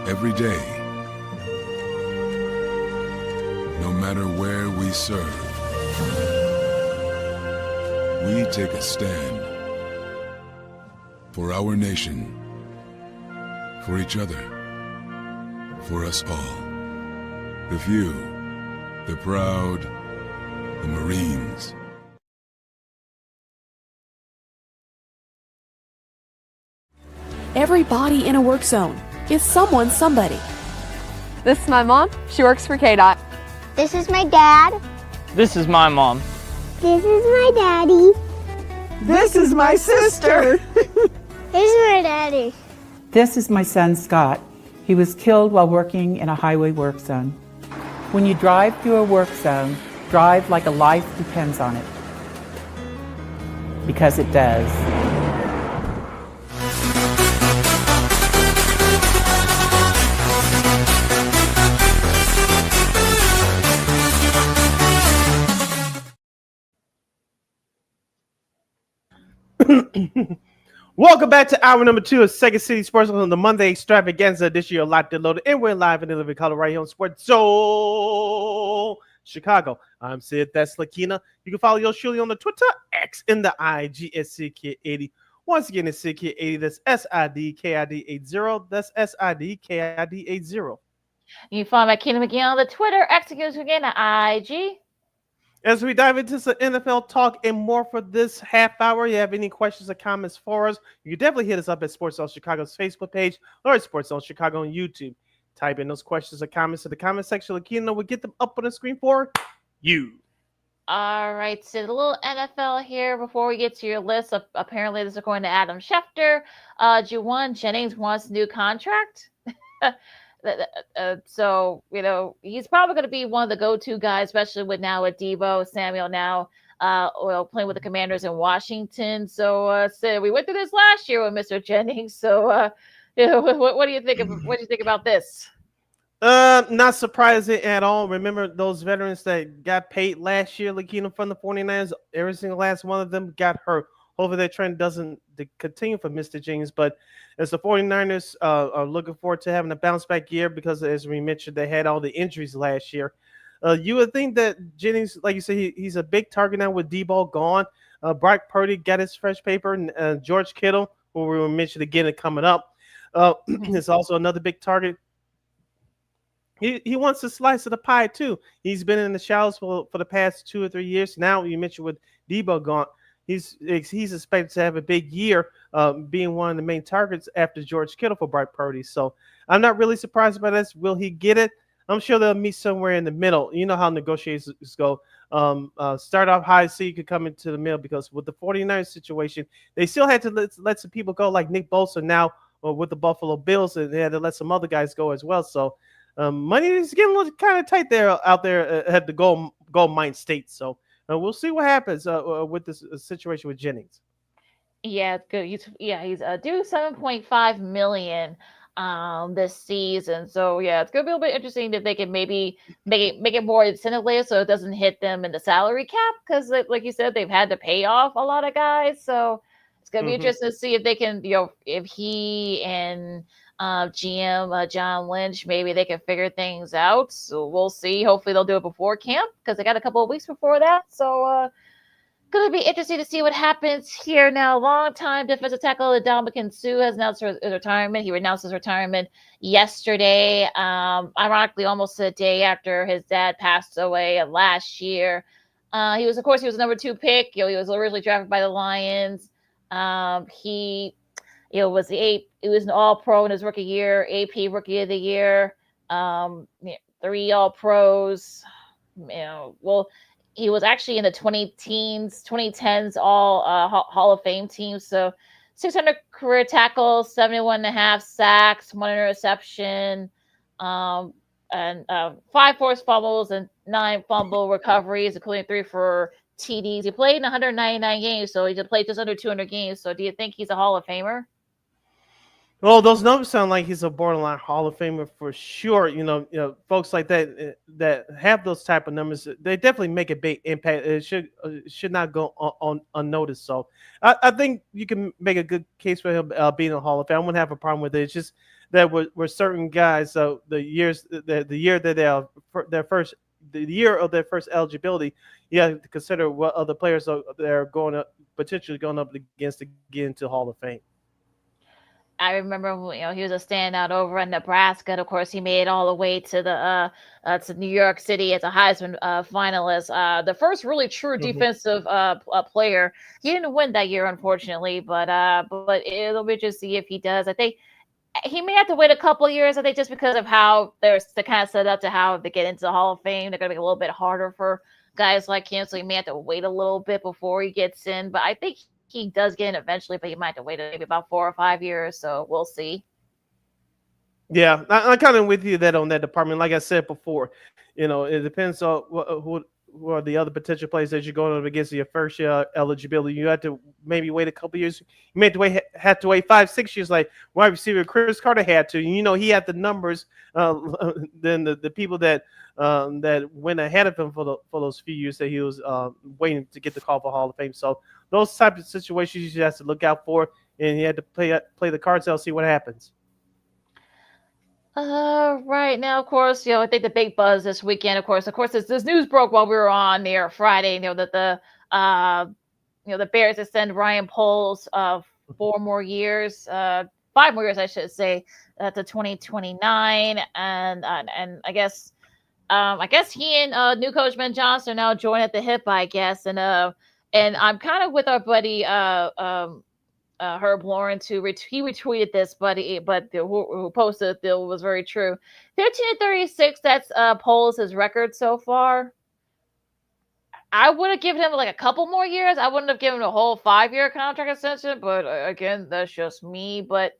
Every day, no matter where we serve, we take a stand for our nation, for each other, for us all. The few, the proud, the Marines. Everybody in a work zone is someone's somebody. This is my mom. She works for KDOT. This is my dad. This is my mom. This is my daddy. This is my sister. Here's my daddy. This is my son, Scott. He was killed while working in a highway work zone. When you drive through a work zone, drive like a life depends on it. Because it does. Welcome back to hour number 2 of Second City Sports on the Monday extravaganza edition of Locked and Loaded, and we're live in the living color right here on Sports Zone Chicago. I'm Sid. That's LaKeena. You can follow yours truly on the Twitter, X, and the IG at SidKid80. Once again, it's SidKid80. That's SIDKID80. That's SIDKID80. You can follow my Keena McGee on the Twitter, X, again, the IG. As we dive into some NFL talk and more for this half hour, you have any questions or comments for us, you can definitely hit us up at Sports Zone Chicago's Facebook page or at Sports Zone Chicago on YouTube. Type in those questions or comments to the comment section. LaKeena will get them up on the screen for you. All right, so a little NFL here before we get to your list. Apparently, this is going to Adam Schefter. Juwan Jennings wants a new contract. So, you know, he's probably going to be one of the go-to guys, especially with Debo Samuel now playing with the Commanders in Washington. So, we went through this last year with Mr. Jennings. So, what do you think about this? Not surprising at all. Remember those veterans that got paid last year, LaKeena, from the 49ers? Every single last one of them got hurt. Hopefully that trend doesn't continue for Mr. Jennings. But as the 49ers are looking forward to having a bounce back year because, as we mentioned, they had all the injuries last year. You would think that Jennings, like you said, he's a big target now with Debo gone. Brock Purdy got his fresh paper. And George Kittle, who we will mention again coming up, is also another big target. He wants a slice of the pie, too. He's been in the shadows for the past 2 or 3 years. Now, you mentioned with Debo gone, he's expected to have a big year, being one of the main targets after George Kittle for Brock Purdy. So I'm not really surprised by this. Will he get it? I'm sure they'll meet somewhere in the middle. You know how negotiations go. Start off high so you could come into the middle, because with the 49ers situation, they still had to let some people go, like Nick Bosa now with the Buffalo Bills, and they had to let some other guys go as well. So money is getting a little kind of tight out there at the goal mine state. So we'll see what happens with this situation with Jennings. Yeah, it's good. He's due $7.5 million this season. So yeah, it's gonna be a little bit interesting if they can maybe make it more incentive layer so it doesn't hit them in the salary cap, because like you said, they've had to pay off a lot of guys. So it's gonna be interesting to see if they can, if he and GM John Lynch, maybe they can figure things out. So we'll see. Hopefully they'll do it before camp, because they got a couple of weeks before that. So going to be interesting to see what happens here. Now, longtime defensive tackle Ndamukong Suh has announced his retirement. He announced his retirement yesterday, ironically almost a day after his dad passed away last year. He was a number 2 pick. He was originally drafted by the Lions. He was an All-Pro in his rookie year, AP Rookie of the Year, 3 All-Pros. well, he was actually in the 2010s all Hall of Fame team. So 600 career tackles, 71 and a half sacks, 1 interception, and 5 forced fumbles and 9 fumble recoveries, including 3 for TDs. He played in 199 games, so he just played just under 200 games. So do you think he's a Hall of Famer? Well, those numbers sound like he's a borderline Hall of Famer for sure. Folks like that that have those type of numbers, they definitely make a big impact. It should not go on unnoticed. So, I think you can make a good case for him being a Hall of Fame. I wouldn't have a problem with it. It's just that we're certain guys. So the year that they are the year of their first eligibility, you have to consider what other players they're potentially going up against to get into Hall of Fame. I remember, he was a standout over in Nebraska. And of course, he made it all the way to to New York City as a Heisman finalist. The first really true defensive player. He didn't win that year, unfortunately, but it'll be just see if he does. I think he may have to wait a couple of years. I think just because of how they're kind of set up to how they get into the Hall of Fame, they're going to make it a little bit harder for guys like him. So he may have to wait a little bit before he gets in. But I think he does get in eventually, but he might have to wait maybe about 4 or 5 years. So we'll see. Yeah, I'm kind of with you on that department. Like I said before, it depends on who are the other potential players that you're going up against your first year eligibility. You have to maybe wait a couple years. You may have to wait 5-6 years, like wide receiver Chris Carter had to. He had the numbers than the people that went ahead of him for those few years that he was waiting to get the call for Hall of Fame. So those types of situations you have to look out for, and you had to play the cards out, see what happens. Right now, of course, I think the big buzz this weekend, of course, this news broke while we were on there Friday, that the Bears extend Ryan Poles 4 more years, 5 more years, I should say, to 2029, and I guess he and new coach Ben Johnson are now joined at the hip, I guess, and I'm kind of with our buddy Herb Lawrence, he retweeted this, but who posted it was very true. 15-36, that's Poles' his record so far. I would have given him like a couple more years. I wouldn't have given him a whole 5-year contract extension, but again, that's just me. But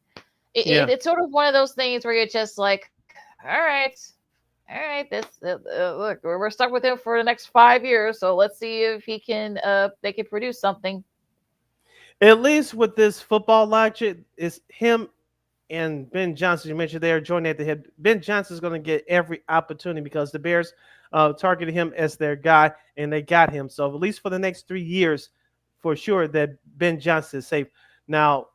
it's sort of one of those things where you're just like, all right, look, we're stuck with him for the next 5 years, so let's see if they can produce something. At least with this football logic, it's him and Ben Johnson. You mentioned they are joining at the hip. Ben Johnson is going to get every opportunity because the Bears targeted him as their guy, and they got him. So at least for the next 3 years, for sure, that Ben Johnson is safe. Now,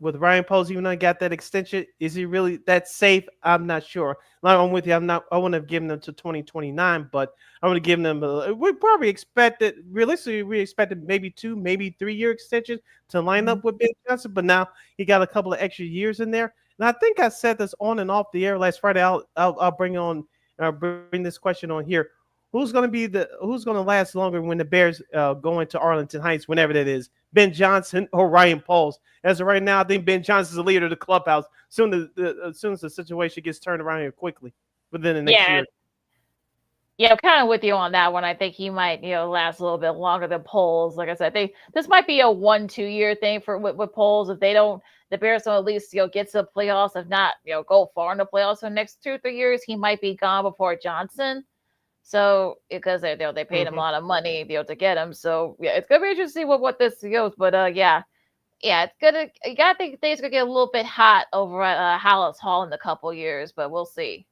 with Ryan Poles, even though he got that extension, is he really that safe? I'm not sure. I'm with you. I wouldn't have given them to 2029, but I would have given them. We probably expected, realistically, we expected maybe 2, maybe 3 year extension to line up with Ben Johnson. But now he got a couple of extra years in there. And I think I said this on and off the air last Friday. I'll bring this question on here. Who's going to last longer when the Bears go into Arlington Heights, whenever that is? Ben Johnson or Ryan Poles? As of right now, I think Ben Johnson's the leader of the clubhouse. As soon as the situation gets turned around here quickly within the next year. Yeah, I'm kind of with you on that one. I think he might, last a little bit longer than Poles. Like I said, this might be a 1-2 year thing with Poles. If the Bears don't at least get to the playoffs, if not, go far in the playoffs for the next 2 or 3 years, he might be gone before Johnson. So because they paid him a lot of money to get him. So yeah, it's gonna be interesting to see what this goes. But it's gonna. You gotta think things gonna get a little bit hot over at Hallis Hall in a couple years, but we'll see.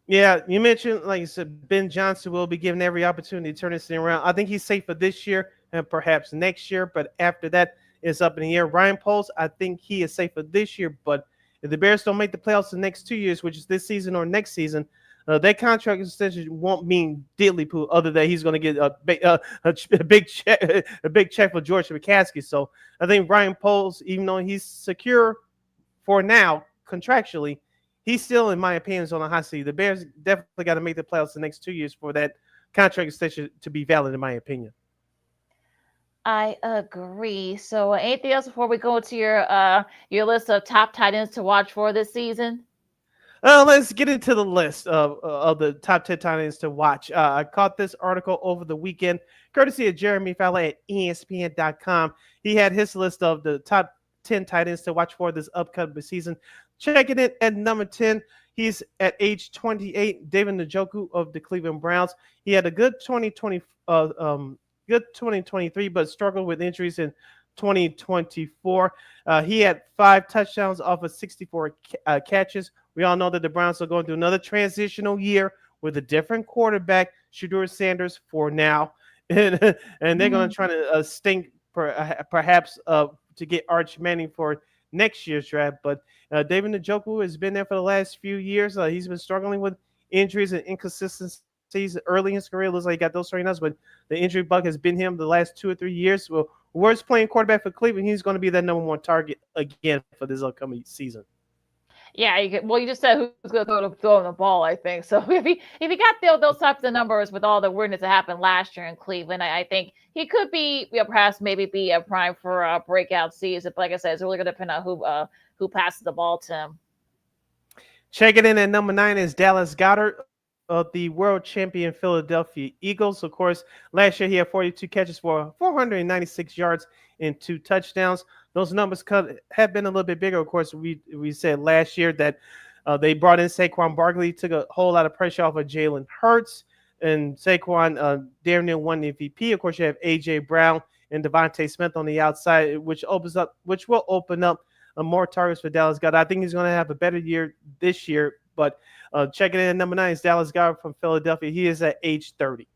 Yeah, you mentioned, like you said, Ben Johnson will be given every opportunity to turn this thing around. I think he's safe for this year and perhaps next year, but after that, it's up in the air. Ryan Poles, I think he is safe for this year, but if the Bears don't make the playoffs the next 2 years, which is this season or next season, that contract extension won't mean diddly poo, other than he's going to get a big check for George McCaskey. So I think Ryan Poles, even though he's secure for now contractually, he's still, in my opinion, is on a hot seat. The Bears definitely got to make the playoffs the next 2 years for that contract extension to be valid, in my opinion. I agree. So anything else before we go to your list of top tight ends to watch for this season? Let's get into the list of the top 10 tight ends to watch. I caught this article over the weekend, courtesy of Jeremy Fowler at ESPN.com. He had his list of the top 10 tight ends to watch for this upcoming season. Checking it at number 10, he's at age 28, David Njoku of the Cleveland Browns. He had a good 2023, but struggled with injuries in 2024. He had 5 touchdowns off of 64 catches. We all know that the Browns are going through another transitional year with a different quarterback, Shedeur Sanders, for now. And they're going to try to stink perhaps to get Arch Manning for next year's draft. But David Njoku has been there for the last few years. He's been struggling with injuries and inconsistencies early in his career. Looks like he got those straightened out, but the injury bug has been him the last 2 or 3 years. Well, worst playing quarterback for Cleveland, he's going to be that number 1 target again for this upcoming season. Yeah, you just said who's going to throw the ball, I think. So if he got those types of numbers with all the weirdness that happened last year in Cleveland, I think he could be, perhaps maybe be a prime for a breakout season. But like I said, it's really going to depend on who passes the ball to him. Checking in at number 9 is Dallas Goedert of the world champion Philadelphia Eagles. Of course, last year he had 42 catches for 496 yards and 2 touchdowns. Those numbers have been a little bit bigger. Of course, we said last year that they brought in Saquon Barkley, took a whole lot of pressure off of Jalen Hurts, and Saquon damn near won the MVP. Of course, you have A.J. Brown and Devontae Smith on the outside, which will open up more targets for Dallas Goedert. I think he's going to have a better year this year. But checking in at number 9 is Dallas Goedert from Philadelphia. He is at age 30.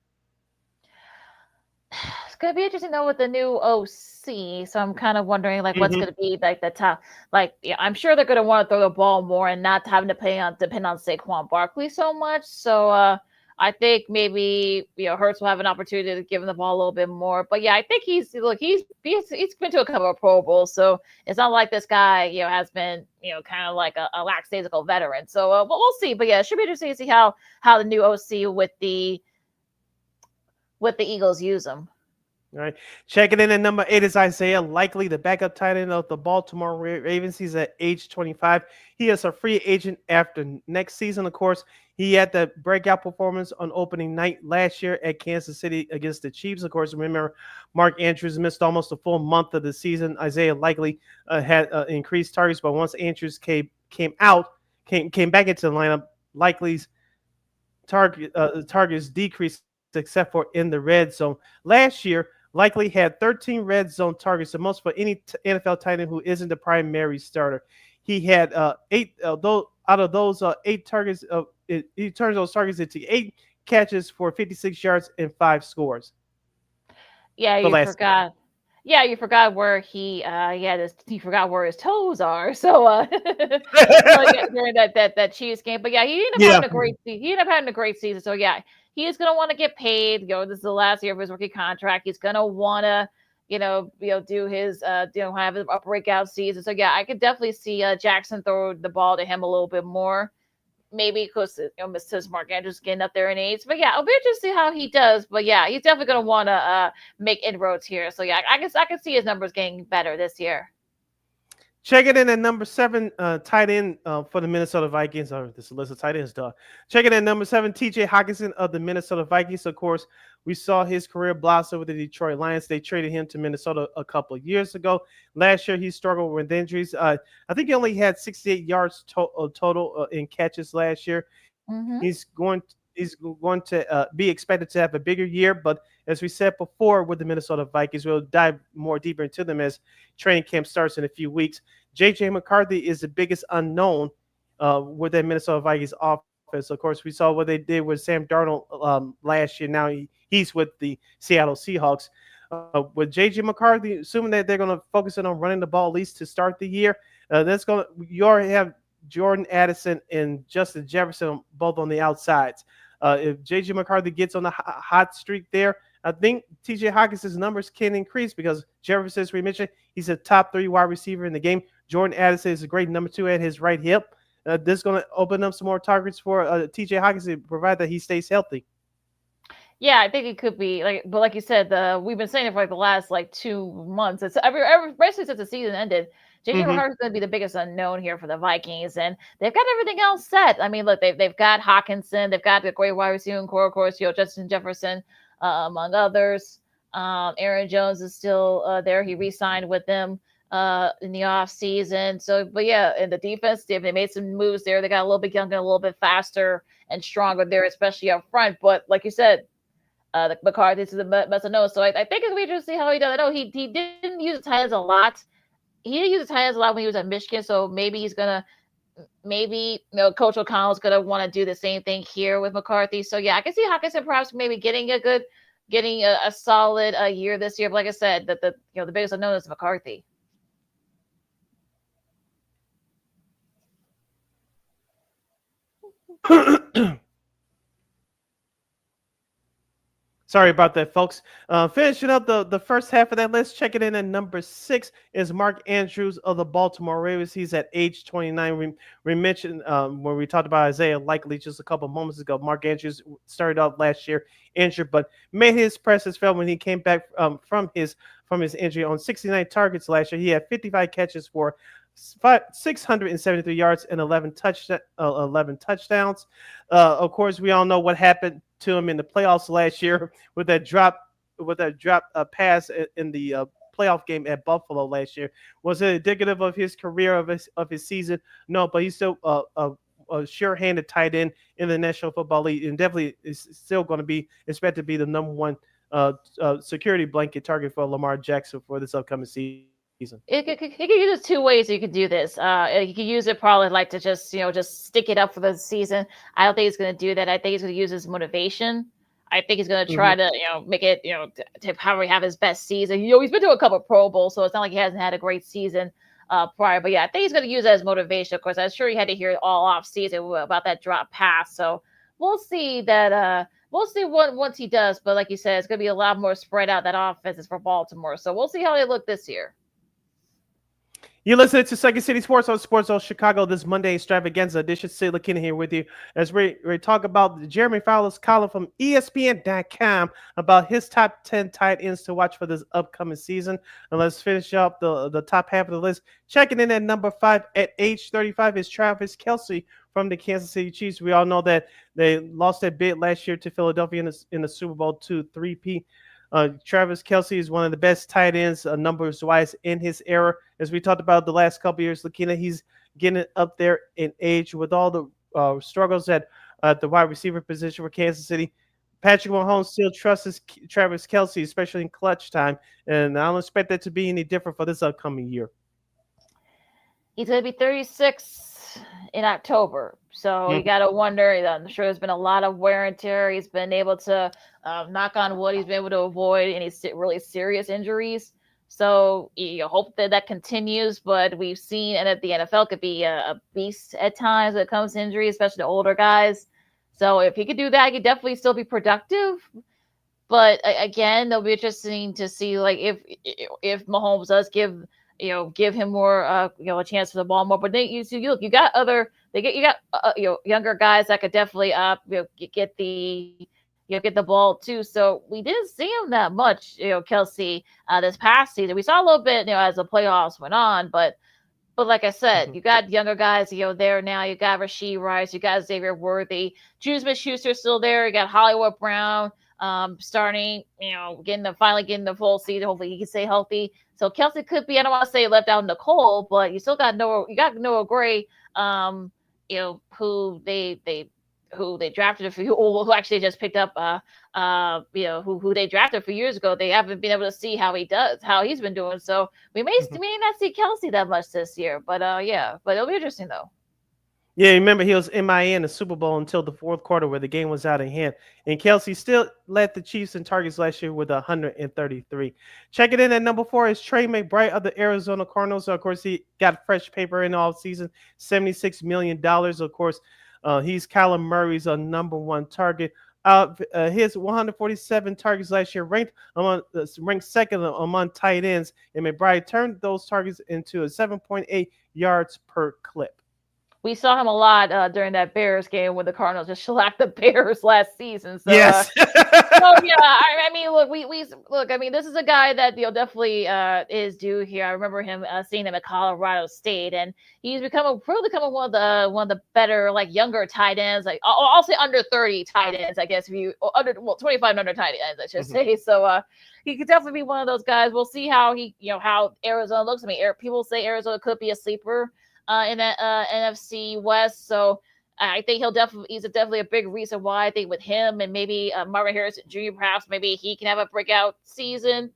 It's going to be interesting, though, with the new OC. So I'm kind of wondering, what's going to be, the top. I'm sure they're going to want to throw the ball more and not having to depend on Saquon Barkley so much. So I think maybe, Hurts will have an opportunity to give him the ball a little bit more. But, yeah, I think he's been to a couple of Pro Bowls. So it's not like this guy, has been, kind of like a lackadaisical veteran. So we'll see. But, yeah, it should be interesting to see how the new OC with the Eagles use him. All right. Checking in at number 8 is Isaiah Likely, the backup tight end of the Baltimore Ravens. He's at age 25. He is a free agent after next season. Of course, he had the breakout performance on opening night last year at Kansas City against the Chiefs. Of course, remember, Mark Andrews missed almost a full month of the season. Isaiah Likely had increased targets, but once Andrews came back into the lineup, Likely's targets decreased, except for in the red zone. Last year, Likely had 13 red zone targets, the most for any NFL tight end who isn't the primary starter. He had 8 out of those 8 targets. He turns those targets into 8 catches for 56 yards and 5 scores. Yeah, you forgot. Yeah, you forgot where he forgot where his toes are. So during that Chiefs game, but yeah, he ended up having a great season. So yeah, he is going to want to get paid. This is the last year of his rookie contract. He's going to want to, do his, have a breakout season. So yeah, I could definitely see Jackson throw the ball to him a little bit more. Maybe because Mrs. Mark Andrews getting up there in age. But yeah, it'll be interesting to see how he does. But yeah, he's definitely going to want to make inroads here. So yeah, I guess I can see his numbers getting better this year. Checking in at number 7, tight end for the Minnesota Vikings. This list of tight ends, Checking in at number 7, T.J. Hockenson of the Minnesota Vikings. Of course, we saw his career blossom with the Detroit Lions. They traded him to Minnesota a couple of years ago. Last year, he struggled with injuries. I think he only had 68 yards total in catches last year. Mm-hmm. He's going to be expected to have a bigger year, but as we said before with the Minnesota Vikings, we'll dive more deeper into them as training camp starts in a few weeks. J.J. McCarthy is the biggest unknown with that Minnesota Vikings offense. Of course, we saw what they did with Sam Darnold last year. Now he's with the Seattle Seahawks. With J.J. McCarthy, assuming that they're going to focus on running the ball at least to start the year, you already have Jordan Addison and Justin Jefferson both on the outsides. If J.J. McCarthy gets on the hot streak there, I think T.J. Hockenson's numbers can increase because Jefferson, as we mentioned, he's a top 3 wide receiver in the game. Jordan Addison is a great number 2 at his right hip. This is going to open up some more targets for T.J. Hockenson, provided that he stays healthy. Yeah, I think it could be but like you said, we've been saying it for like the last like 2 months. It's ever basically since the season ended. JJ McCarthy's going to be the biggest unknown here for the Vikings, and they've got everything else set. I mean, look, they've got Hawkinson, they've got the great wide receiving core, of course, Justin Jefferson, among others. Aaron Jones is still there. He re-signed with them in the off season. So, but yeah, in the defense, they made some moves there. They got a little bit younger, a little bit faster and stronger there, especially up front. But like you said, the McCarthy is a must know. So I think it's interesting to see how he does. I know he didn't use the tight ends a lot. He didn't use the tight ends a lot when he was at Michigan. So maybe Coach O'Connell's gonna want to do the same thing here with McCarthy. So yeah, I can see Hawkinson perhaps maybe getting a solid year this year. But like I said, the biggest unknown is McCarthy. Sorry about that, folks. Finishing up the first half of that list, checking in at number 6 is Mark Andrews of the Baltimore Ravens. He's at age 29. We mentioned when we talked about Isaiah Likely just a couple moments ago. Mark Andrews started off last year injured, but made his presence felt when he came back from his injury on 69 targets last year. He had 55 catches for 673 yards and 11 touchdowns. Of course, we all know what happened to him in the playoffs last year with that drop pass in the playoff game at Buffalo last year. Was it indicative of his career, of his season? No, but he's still a sure-handed tight end in the National Football League, and definitely is still going to be expected to be the number one security blanket target for Lamar Jackson for this upcoming season. You could use it 2 ways. You could do this. You could use it probably like to just stick it up for the season. I don't think he's going to do that. I think he's going to use his motivation. I think he's going to try to make it to probably have his best season. He's been to a couple of Pro Bowls, so it's not like he hasn't had a great season prior. But yeah, I think he's going to use it as motivation. Of course, I'm sure he had to hear all off season about that drop pass. So we'll see that. We'll see once he does. But like you said, it's going to be a lot more spread out. That offense is for Baltimore, so we'll see how they look this year. You're listening to Second City Sports on Sports Zone Chicago this Monday extravaganza edition. Sid LaKeena here with you as we talk about Jeremy Fowler's column from ESPN.com about his top 10 tight ends to watch for this upcoming season. And let's finish up the top half of the list. Checking in at number 5 at age 35 is Travis Kelce from the Kansas City Chiefs. We all know that they lost their bid last year to Philadelphia in the Super Bowl 3-peat. Travis Kelce is one of the best tight ends numbers-wise in his era. As we talked about the last couple years, LaKeena, he's getting up there in age with all the struggles at the wide receiver position for Kansas City. Patrick Mahomes still trusts Travis Kelce, especially in clutch time, and I don't expect that to be any different for this upcoming year. He's going to be 36 in October. So you got to wonder, I'm sure there's been a lot of wear and tear. He's been able to, knock on wood, he's been able to avoid any really serious injuries. So you hope that continues, but we've seen, and that the NFL could be a beast at times when it comes to injuries, especially the older guys. So if he could do that, he could definitely still be productive. But again, it'll be interesting to see, like, if Mahomes does give him more, a chance for the ball more. But then you got younger guys that could definitely get the ball too. So we didn't see him that much, Kelce, this past season. We saw a little bit, as the playoffs went on, but like I said, you got younger guys, there now. You got Rashee Rice, you got Xavier Worthy, Juju Smith-Schuster still there. You got Hollywood Brown starting, finally getting the full season. Hopefully he can stay healthy. So Kelce could be, I don't want to say left out in the cold, but you still got Noah Gray, who they drafted a few, who actually just picked up, who they drafted a few years ago. They haven't been able to see how he's been doing. So we may not see Kelce that much this year, but but it'll be interesting though. Yeah, remember he was MIA in the Super Bowl until the fourth quarter where the game was out of hand. And Kelce still led the Chiefs in targets last year with 133. Check it in at number 4 is Trey McBride of the Arizona Cardinals. So, of course, he got fresh paper in all season, $76 million. Of course, he's Kyler Murray's number 1 target. His 147 targets last year ranked second among tight ends. And McBride turned those targets into a 7.8 yards per clip. we saw him a lot during that Bears game when the Cardinals just shellacked the Bears last season. So, Yes. so yeah, I mean, look, we look. I mean, this is a guy that definitely is due here. I remember him seeing him at Colorado State, and he's becoming one of the better like younger tight ends. Like I'll say under 30 tight ends, I guess if you 25 and under tight ends, I should say. So he could definitely be one of those guys. We'll see how how Arizona looks. I mean, people say Arizona could be a sleeper in that NFC West. So I think he's definitely a big reason why. I think with him and maybe Marvin Harrison Jr. perhaps maybe he can have a breakout season.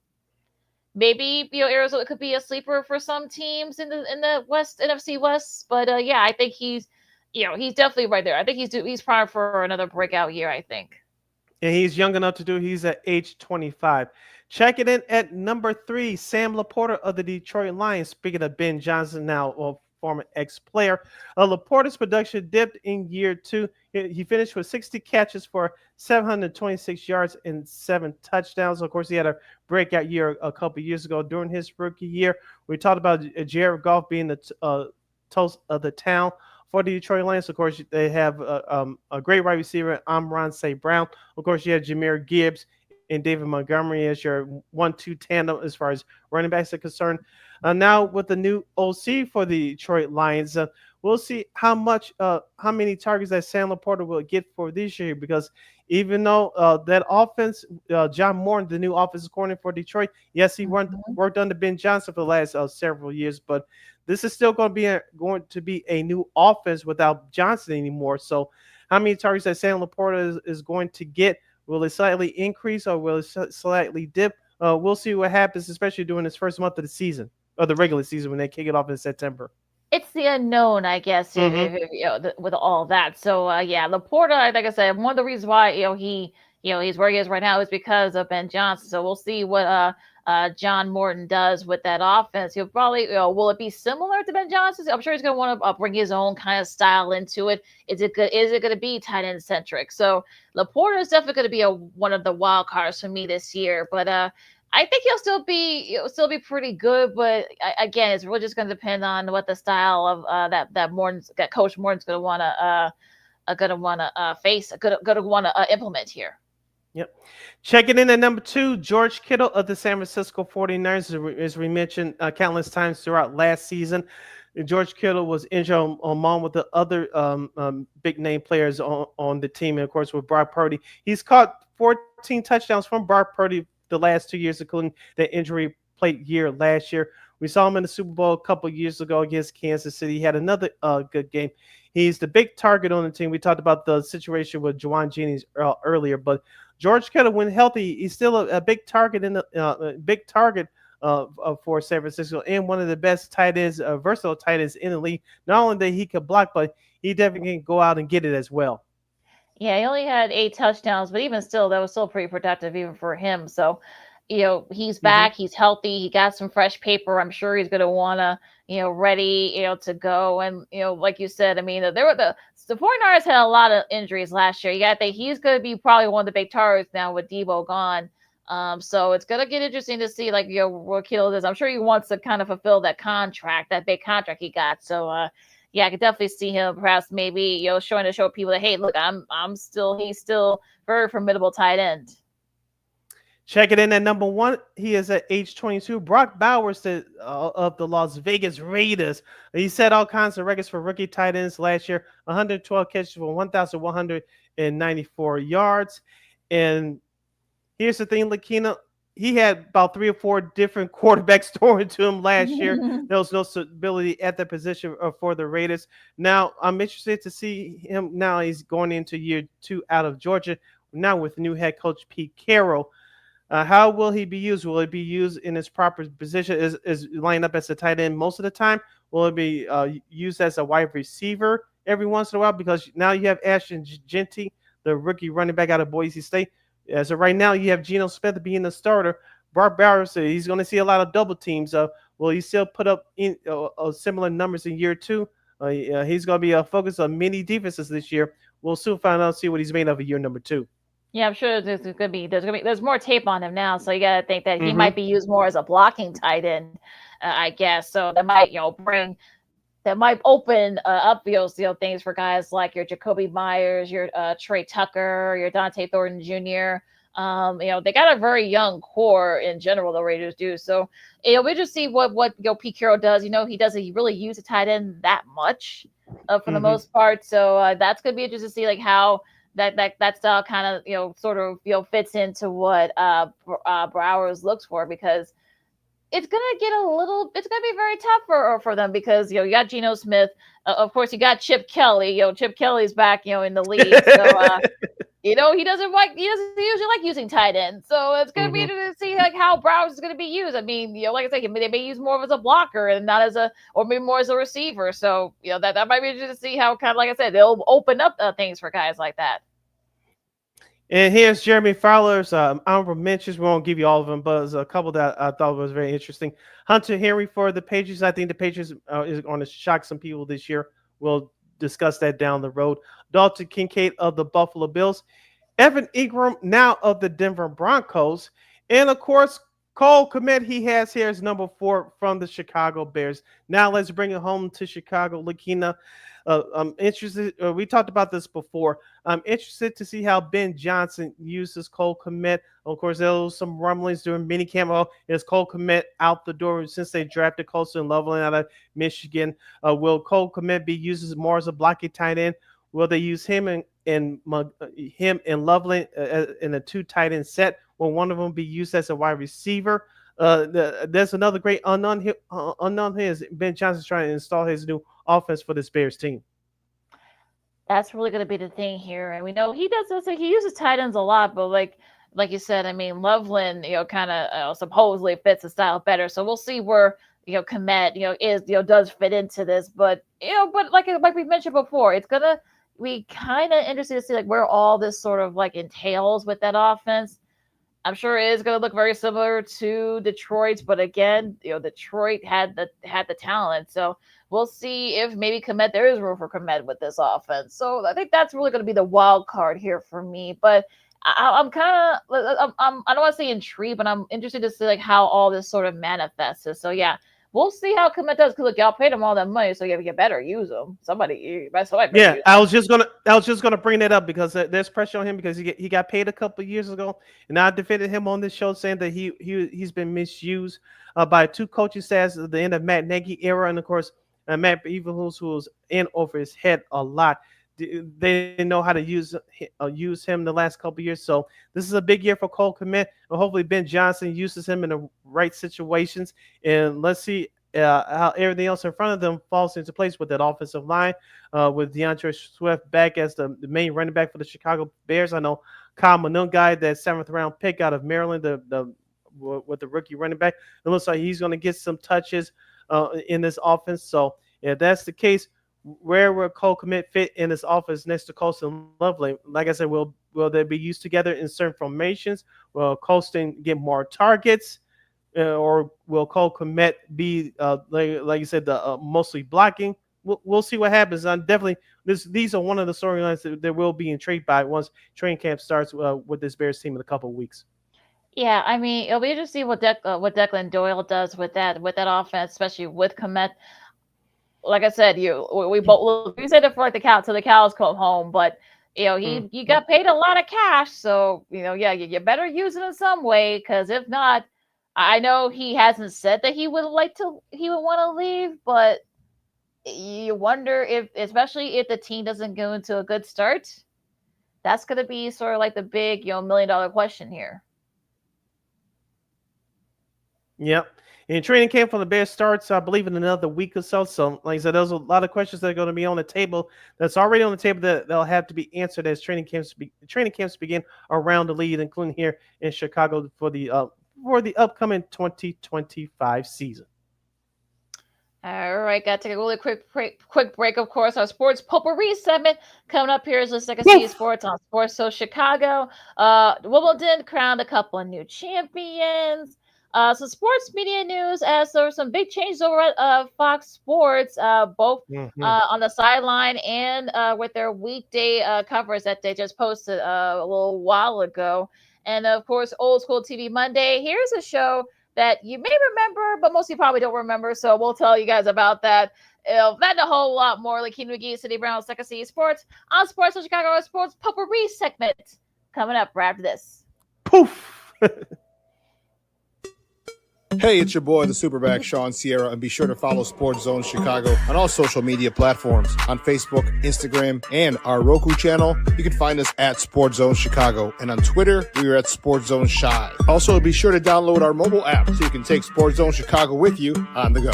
Maybe Arizona could be a sleeper for some teams in the West NFC West. But yeah, I think he's definitely right there. I think he's primed for another breakout year. I think. And he's young enough to do. He's at age 25. Checking in at number 3, Sam Laporta of the Detroit Lions. Speaking of Ben Johnson, now former ex-player, Laporta's production dipped in year 2. He finished with 60 catches for 726 yards and 7 touchdowns. Of course, he had a breakout year a couple years ago during his rookie year. We talked about Jared Goff being the toast of the town for the Detroit Lions. Of course, they have a great wide receiver, Amon St. Brown. Of course, you have Jahmyr Gibbs and David Montgomery as your 1-2 tandem as far as running backs are concerned. Now with the new OC for the Detroit Lions, we'll see how many targets that Sam Laporta will get for this year, because even though that offense, John Morton, the new offensive coordinator for Detroit, yes, he worked under Ben Johnson for the last several years, but this is still going to be a new offense without Johnson anymore. So how many targets that Sam Laporta is going to get? Will it slightly increase or will it slightly dip? We'll see what happens, especially during this first month of the season, or the regular season, when they kick it off in September. It's the unknown, I guess, with all that. So yeah, Laporta, like I said, one of the reasons why he's where he is right now is because of Ben Johnson. So we'll see what John Morton does with that offense. He'll probably will it be similar to Ben Johnson? I'm sure he's going to want to bring his own kind of style into it. Is it going to be tight end centric? So Laporta is definitely going to be one of the wild cards for me this year. But I think he'll still be pretty good, but again, it's really just going to depend on what the style of that Coach Morton's going to want to face, going to want to implement here. Yep. Checking in at number 2, George Kittle of the San Francisco 49ers. As we mentioned countless times throughout last season, George Kittle was injured along with the other big name players on the team, and of course with Brock Purdy. He's caught 14 touchdowns from Brock Purdy the last 2 years, including the injury plate year last year. We saw him in the Super Bowl a couple years ago against Kansas City. He had another good game. He's the big target on the team. We talked about the situation with Juwan Jennings earlier, but George Kittle, when healthy, he's still a big target for San Francisco, and one of the best tight ends, versatile tight ends in the league. Not only that he could block, but he definitely can go out and get it as well. Yeah, he only had 8 touchdowns, but even still, that was still pretty productive even for him. So, he's back, he's healthy, he got some fresh paper. I'm sure he's going to want to, ready, to go. And, like you said, I mean, the 49ers had a lot of injuries last year. You got to think he's going to be probably one of the big targets now with Debo gone. So it's going to get interesting to see, like, what Kittle does. I'm sure he wants to kind of fulfill that big contract he got. So, yeah, I could definitely see him perhaps maybe, showing to show people that, hey, look, he's still very formidable tight end. Check it in at number 1. He is at age 22. Brock Bowers of the Las Vegas Raiders. He set all kinds of records for rookie tight ends last year. 112 catches for 1,194 yards. And here's the thing, LaKeena. He had about 3 or 4 different quarterbacks thrown to him last year. There was no stability at the position for the Raiders. Now, I'm interested to see him. Now he's going into year 2 out of Georgia, now with new head coach Pete Carroll. How will he be used? Will it be used in his proper position? Is lined up as a tight end most of the time? Will it be used as a wide receiver every once in a while? Because now you have Ashton Genty, the rookie running back out of Boise State. As of right now, you have Geno Smith being the starter. Brock Bowers, he's going to see a lot of double teams. Will he still put up similar numbers in year 2? He's going to be a focus on many defenses this year. We'll soon find out, see what he's made of in year number 2. Yeah, I'm sure there's more tape on him now, so you got to think that he might be used more as a blocking tight end, I guess. So that might bring that might open up things for guys like your Jacoby Myers, your Trey Tucker, your Dante Thornton Jr. They got a very young core in general. The Raiders do. So we just see what Pete Carroll does. He doesn't really use a tight end that much for the most part. So that's gonna be interesting to see like how that style kind of sort of fits into what Browers looks for, because it's gonna be very tough for them, because you got Geno Smith, of course you got Chip Kelly. Chip Kelly's back in the league, so he doesn't usually like using tight ends, so it's gonna be interesting to see like how Browns is gonna be used. I mean, like I said, they may use more of as a blocker and not as or maybe more as a receiver. So that might be interesting to see how, kind of like I said, they'll open up things for guys like that. And here's Jeremy Fowler's honorable mentions. We won't give you all of them, but there's a couple that I thought was very interesting. Hunter Henry for the Patriots. I think the Patriots is going to shock some people this year. We'll discuss that down the road. Dalton Kincaid of the Buffalo Bills. Evan Ingram now of the Denver Broncos. And, of course, Cole Kmet, he has here is number 4 from the Chicago Bears. Now let's bring it home to Chicago. LaKeena, I'm interested. We talked about this before. I'm interested to see how Ben Johnson uses Cole Kmet. Of course, there was some rumblings during minicamp. Oh, is Cole Kmet out the door since they drafted Colston Loveland out of Michigan? Will Cole Kmet be used more as a blocking tight end? Will they use him and Loveland in a 2 tight end set? Will one of them be used as a wide receiver? There's another great unknown here. Ben Johnson's trying to install his new offense for this Bears team. That's really going to be the thing here, and we know he does this. He uses tight ends a lot, but like you said, I mean, Loveland, kind of supposedly fits the style better. So we'll see where Kmet does fit into this, but like we mentioned before, it's gonna be kind of interesting to see like where all this sort of like entails with that offense. I'm sure it is going to look very similar to Detroit's, but again, Detroit had the talent. So we'll see if maybe there is room for Kmet with this offense. So I think that's really going to be the wild card here for me. But I'm kind of, I don't want to say intrigued, but I'm interested to see like how all this sort of manifests. So yeah, we'll see how Kmet does. Because look, y'all paid him all that money, so you better use him. Somebody yeah, I was just gonna bring that up because there's pressure on him because he got paid a couple of years ago, and I defended him on this show saying that he's been misused by 2 coaching staffs at the end of Matt Nagy era, and of course Matt Evilhouse, who was in over his head a lot. They didn't know how to use him the last couple of years. So this is a big year for Cole Kmet, and hopefully Ben Johnson uses him in the right situations. And let's see how everything else in front of them falls into place with that offensive line, with DeAndre Swift back as the main running back for the Chicago Bears. I know Kyle Monungai, that 7th round pick out of Maryland, with the rookie running back. It looks like he's going to get some touches in this offense. So if that's the case, where will Cole Kmet fit in this offense next to Colston Loveland? Like I said, will they be used together in certain formations? Will Colston get more targets? Or will Cole Kmet be, like you said, the mostly blocking? We'll see what happens. Definitely, these are one of the storylines that will be intrigued by once training camp starts with this Bears team in a couple of weeks. Yeah, I mean, it'll be interesting to see what Declan Doyle does with that offense, especially with Kmet. Like I said, we said it for like the cows come home, but he got paid a lot of cash, so you better use it in some way, because if not, I know he hasn't said that he would want to leave, but you wonder if, especially if the team doesn't go into a good start, that's going to be sort of like the big $1 million question here. Yep. And training camp for the Bears starts, I believe, in another week or so. So, like I said, there's a lot of questions that are going to be on the table. That's already on the table that they'll have to be answered as training camps begin around the league, including here in Chicago for the upcoming 2025 season. All right, got to take a really quick break. Of course, our sports potpourri segment coming up here is the second C Sports on Sports So Chicago. Wimbledon crowned a couple of new champions. Some sports media news, as there were some big changes over at Fox Sports, both on the sideline and with their weekday coverage that they just posted a little while ago. And of course, Old School TV Monday. Here's a show that you may remember, but most of you probably don't remember. So we'll tell you guys about that. That and a whole lot more. LaKeena, McGee, Sidney Brown, Second City Sports on Sports of Chicago Sports Potpourri segment coming up right after this. Poof. Hey, it's your boy, the Superback, Sean Sierra, and be sure to follow Sports Zone Chicago on all social media platforms on Facebook, Instagram, and our Roku channel. You can find us at Sports Zone Chicago, and on Twitter, we are at Sports Zone Shy. Also, be sure to download our mobile app so you can take Sports Zone Chicago with you on the go.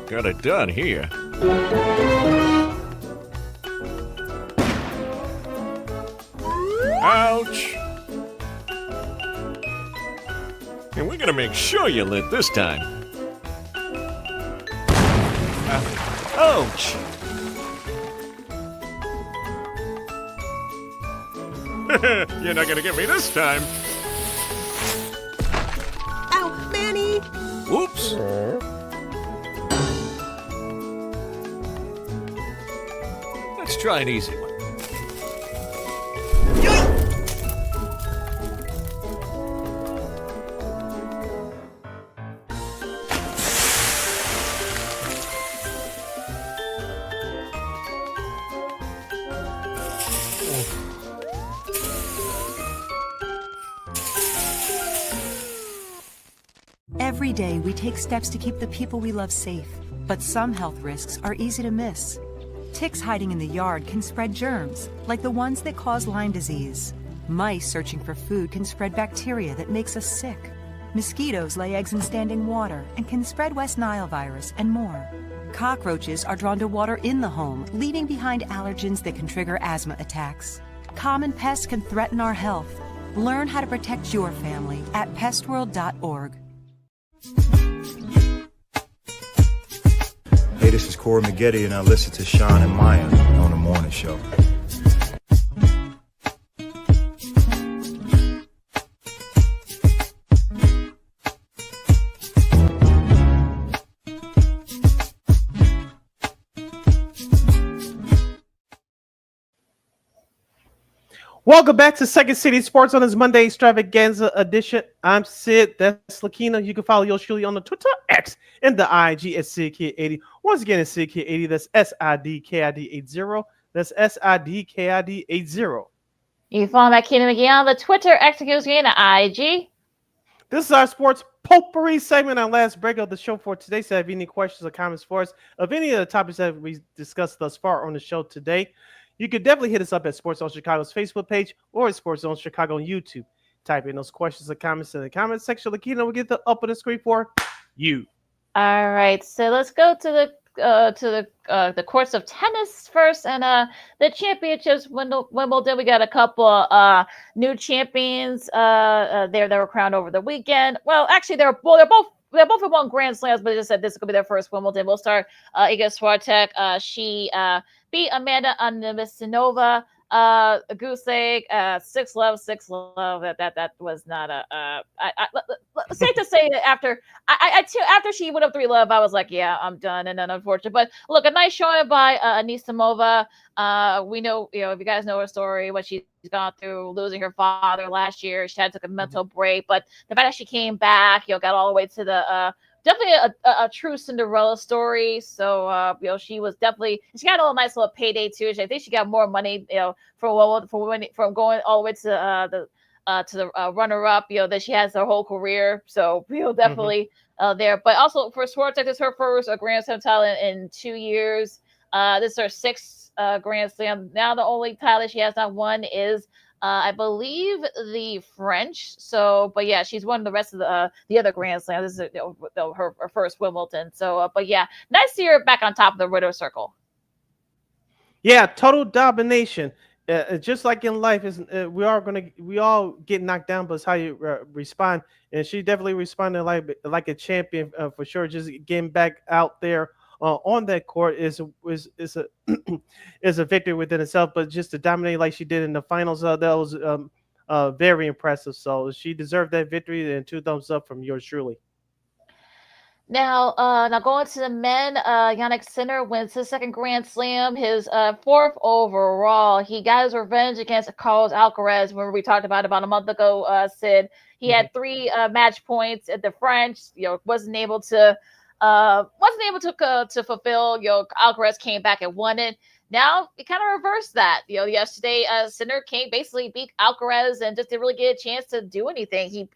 Got it done here. Ouch! And we're gonna make sure you lit this time. Ouch! You're not gonna get me this time. Ow, Manny! Oops! Let's try an easy one. Every day, we take steps to keep the people we love safe, but some health risks are easy to miss. Ticks hiding in the yard can spread germs, like the ones that cause Lyme disease. Mice searching for food can spread bacteria that makes us sick. Mosquitoes lay eggs in standing water and can spread West Nile virus and more. Cockroaches are drawn to water in the home, leaving behind allergens that can trigger asthma attacks. Common pests can threaten our health. Learn how to protect your family at pestworld.org. Hey, this is Corey McGee, and I listen to Sean and Maya on the morning show. Welcome back to Second City Sports on this Monday extravaganza edition. I'm Sid. That's LaKeena. You can follow yours truly on the Twitter, X, and the IG at SidKid80. Once again, it's SidKid80. That's SIDKID80. That's SIDKID80. You can follow LaKeena McGee on the Twitter, X, and the IG. This is our sports potpourri segment, our last break of the show for today. So if you have any questions or comments for us of any of the topics that we discussed thus far on the show today, you can definitely hit us up at Sports Zone Chicago's Facebook page or at Sports Zone Chicago on YouTube. Type in those questions or comments in the comment section. LaKeena will get the up on the screen for you. All right, so let's go to the courts of tennis first, and the championships. Wimbledon, we got a couple new champions there that were crowned over the weekend. Well, actually, they're both have won Grand Slams, but they just said this is going to be their first Wimbledon. We'll start Iga Swiatek. She beat Amanda Anisimova, goose egg, 6-love, 6-love. That was not a. Safe to say that after she went up 3-love, I was like, yeah, I'm done. And then unfortunate, but look, a nice showing by Anisimova. We know, if you guys know her story, what she's gone through, losing her father last year. She had took a mental break, but the fact that she came back, got all the way to the. Definitely a true Cinderella story. So, she was definitely, she got a little nice little payday too. I think she got more money, from going all the way to to the runner-up. That she has her whole career. So definitely there. But also for Swartz, this is her first Grand Slam title in 2 years. This is her sixth Grand Slam. Now the only title she has not won is, I believe, the French. So, but yeah, she's won the rest of the other Grand Slam. This is her first Wimbledon. So, but yeah, nice to see her back on top of the winner's circle. Yeah, total domination. Just like in life, is we all get knocked down, but it's how you respond. And she definitely responded like a champion for sure. Just getting back out there on that court is a is a victory within itself. But just to dominate like she did in the finals, that was very impressive. So she deserved that victory, and 2 thumbs up from yours truly. Now going to the men, Yannick Sinner wins his second Grand Slam, his fourth overall. He got his revenge against Carlos Alcaraz. Remember we talked about a month ago, Sid. He had 3 match points at the French. Wasn't able to fulfill. Alcaraz came back and won it. Now it kind of reversed that. Yesterday, Sinner basically beat Alcaraz and just didn't really get a chance to do anything. He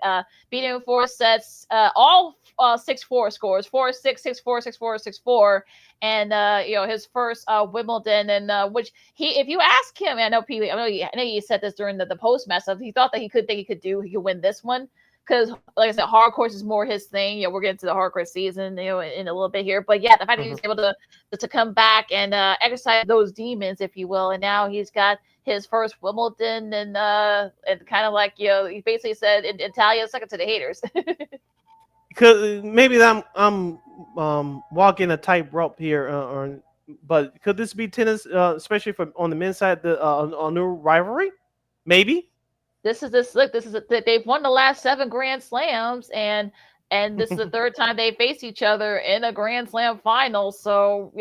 beat him in 4 sets, all 6-4 scores, 4-6, 6-4, 6-4, 6-4, and his first Wimbledon, and which if you ask him, I know he said this during the post match stuff. He thought that he could win this one. Because, like I said, hard course is more his thing. We're getting to the hard course season, in a little bit here. But yeah, the fact that he's able to come back and exercise those demons, if you will, and now he's got his first Wimbledon, and kind of like he basically said in Italian, "Suck it to the haters." Because maybe I'm walking a tightrope here, but could this be tennis, especially on the men's side, a new rivalry? Maybe. They've won the last 7 Grand Slams, and this is the third time they face each other in a Grand Slam final. So,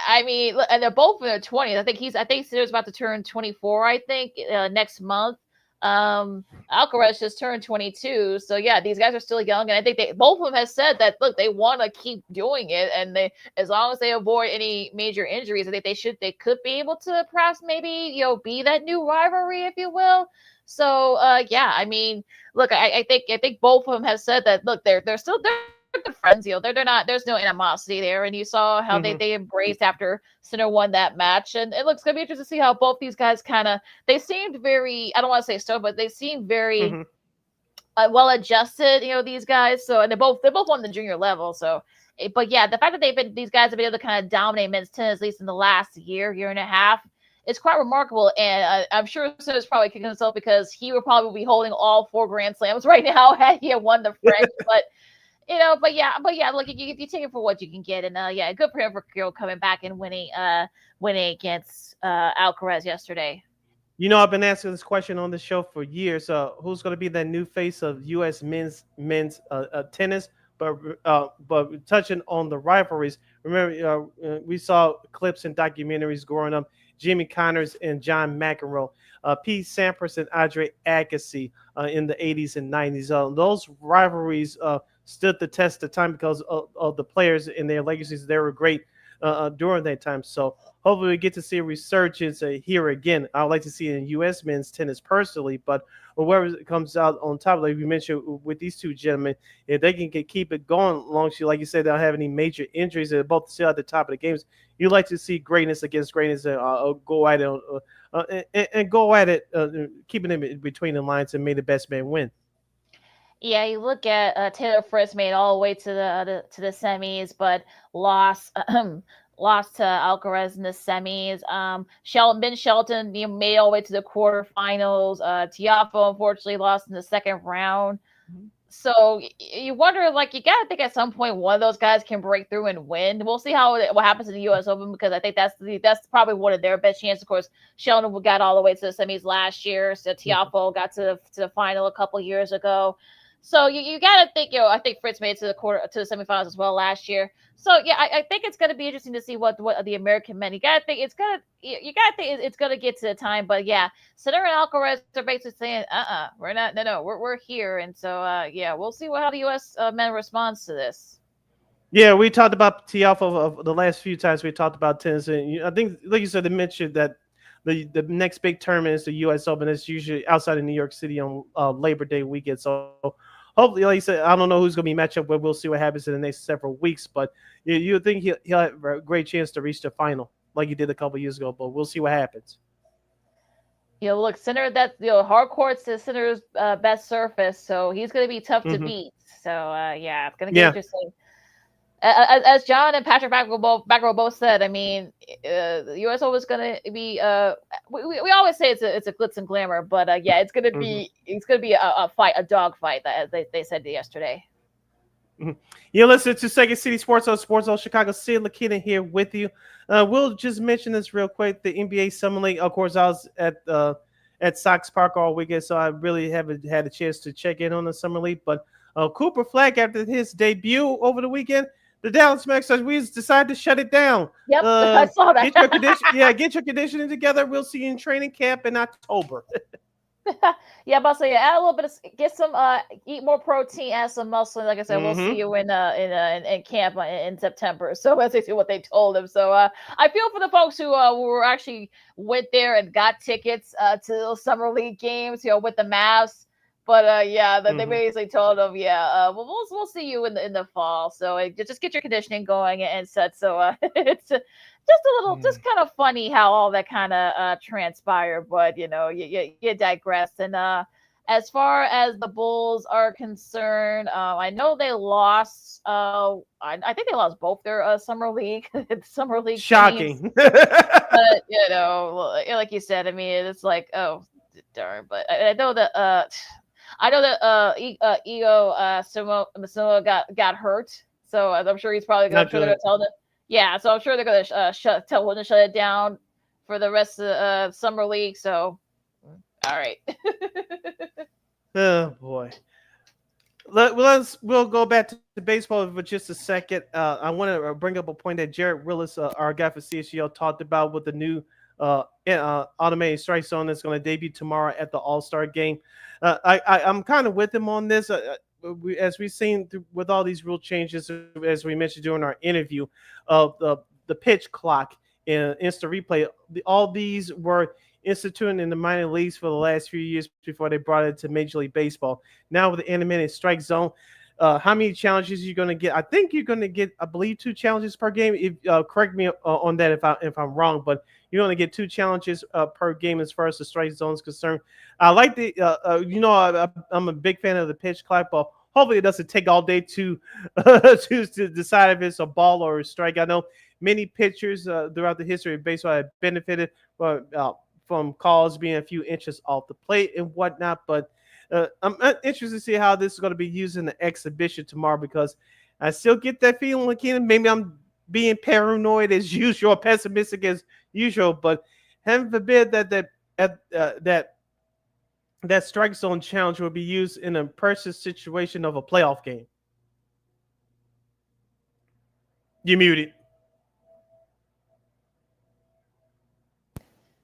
I mean, and they're both in their 20s. I think Sinner's about to turn 24, I think, next month. Alcaraz just turned 22. So yeah, these guys are still young, and I think both of them have said that, look, they want to keep doing it, and as long as they avoid any major injuries, I think they could be able to perhaps maybe be that new rivalry, if you will. So yeah, I mean, look, I think both of them have said that, look, they're good friends. They're not. There's no animosity there, and you saw how they embraced after Sinner won that match, and it looks gonna be interesting to see how both these guys they seemed very, I don't want to say stoked, but they seemed very well adjusted. These guys. So, and they both won the junior level. So, but yeah, the fact that these guys have been able to kind of dominate men's tennis, at least in the last year and a half, it's quite remarkable. And I'm sure Sinner's probably kicking himself because he would probably be holding all 4 Grand Slams right now had he won the French, but. But yeah, look, you take it for what you can get, and yeah, good for him for coming back and winning against Alcaraz yesterday. I've been asking this question on the show for years. Who's going to be the new face of U.S. men's tennis? But touching on the rivalries, remember we saw clips and documentaries growing up. Jimmy Connors and John McEnroe, Pete Sampras and Andre Agassi in the 80s and 90s. Those rivalries stood the test of time because of the players and their legacies. They were great during that time. So hopefully we get to see a resurgence here again. I would like to see it in U.S. men's tennis personally, but whoever comes out on top, like we mentioned with these 2 gentlemen, if they can keep it going, long as like you said, they don't have any major injuries, they're both still at the top of the games. You like to see greatness against greatness, go at it, and go at it, keeping it between the lines, and may the best man win. Yeah, you look at Taylor Fritz made all the way to the semis, but lost to Alcaraz in the semis. Ben Shelton made all the way to the quarterfinals. Tiafoe unfortunately lost in the second round. So you wonder, like, you gotta think at some point one of those guys can break through and win. We'll see what happens in the U.S. Open, because I think that's probably one of their best chances. Of course, Shelton got all the way to the semis last year. So Tiafoe got to the final a couple years ago. So you gotta think, I think Fritz made it to the semifinals as well last year. So yeah, I think it's gonna be interesting to see what the American men. You gotta think it's gonna get to the time. But yeah, Sinner and Alcaraz are basically saying, we're not, we're here. And so yeah, we'll see how the U.S. men responds to this. Yeah, we talked about Tiafoe of the last few times we talked about tennis, and I think, like you said, they mentioned that the next big tournament is the U.S. Open. It's usually outside of New York City on Labor Day weekend. So hopefully, like you said, I don't know who's going to be matched up with. We'll see what happens in the next several weeks. But you think he'll have a great chance to reach the final like he did a couple years ago. But we'll see what happens. Look, Sinner, hard court's the Sinner's best surface, so he's going to be tough to beat. So, it's going to get interesting. As John and Patrick Backerel both said, I mean, the U.S. Open is going to be. We always say it's a glitz and glamour, but it's going to be a fight, a dog fight, as they said yesterday. You listen to Second City Sports on Chicago. Sid LaKeena here with you. We'll just mention this real quick. The NBA Summer League. Of course, I was at Sox Park all weekend, so I really haven't had a chance to check in on the Summer League. But Cooper Flag, after his debut over the weekend, the Dallas Mavericks, we decided to shut it down. Yep, I saw that. Get your conditioning together. We'll see you in training camp in October. But so add a little bit of get some eat more protein, add some muscle. Like I said, we'll see you in camp in September. So that's basically what they told him. So I feel for the folks who were actually went there and got tickets to those summer league games, with the Mavs. But they basically told him, we'll see you in the fall. So just get your conditioning going and set. So it's just a little, just kind of funny how all that kind of transpired. But you digress. And as far as the Bulls are concerned, I know they lost. I think they lost both their summer league Shocking. teams. But like you said, I mean, it's like, oh darn. But I know that. Ego Samoa got hurt, so I'm sure he's probably going to tell them. Yeah, so I'm sure they're going to tell him to shut it down for the rest of the summer league. So, all right. Oh boy. We'll go back to baseball for just a second. I want to bring up a point that Jared Wyllys, our guy for CHGO, talked about with the new automated strike zone that's going to debut tomorrow at the All-Star game. I'm kind of with him on this. As we've seen with all these rule changes, as we mentioned during our interview, of the pitch clock and instant replay, all these were instituted in the minor leagues for the last few years before they brought it to Major League Baseball. Now with the animated strike zone, how many challenges you're going to get? I think you're going to get, I believe, 2 challenges per game. If correct me on that if I'm wrong, but you're going to get 2 challenges per game as far as the strike zone is concerned. I like the, I'm a big fan of the pitch clock, but hopefully it doesn't take all day to to decide if it's a ball or a strike. I know many pitchers throughout the history of baseball have benefited from calls being a few inches off the plate and whatnot, but I'm interested to see how this is going to be used in the exhibition tomorrow, because I still get that feeling, LaKeena. Maybe I'm being paranoid as usual, pessimistic as usual, but heaven forbid that strike zone challenge will be used in a pressure situation of a playoff game. You're muted.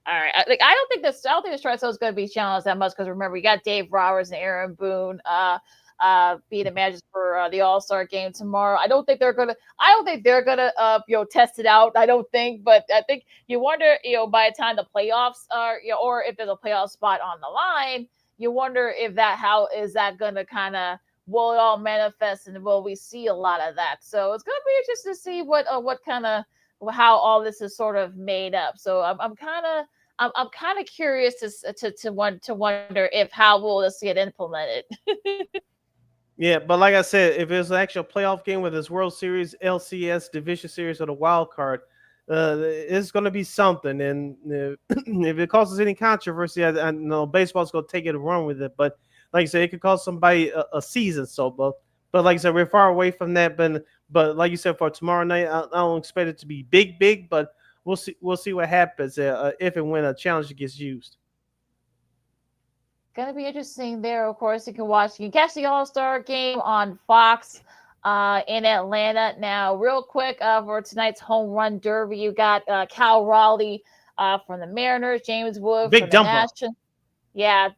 All right. I don't think the strike zone is going to be challenged that much, because remember, we got Dave Roberts and Aaron Boone being the managers for the All-Star game tomorrow. I don't think they're gonna test it out. I don't think, but I think you wonder, by the time the playoffs are, or if there's a playoff spot on the line, you wonder if how is that gonna kind of, will it all manifest, and will we see a lot of that? So it's gonna be interesting to see what kind of, how all this is sort of made up. So I'm kind of curious to wonder if how will this get implemented. Yeah, but like I said, if it's an actual playoff game with this World Series, LCS, Division Series, or the wild card, it's going to be something. And if it causes any controversy, I know baseball's going to take it and run with it. But like I said, it could cost somebody a season. So, but like I said, we're far away from that. But like you said, for tomorrow night, I don't expect it to be big. But we'll see what happens if and when a challenge gets used. Going to be interesting there. Of course, you can catch the All-Star game on Fox in Atlanta. Now, real quick, for tonight's home run derby, you got Cal Raleigh from the Mariners, James Wood from the Nationals. Yeah,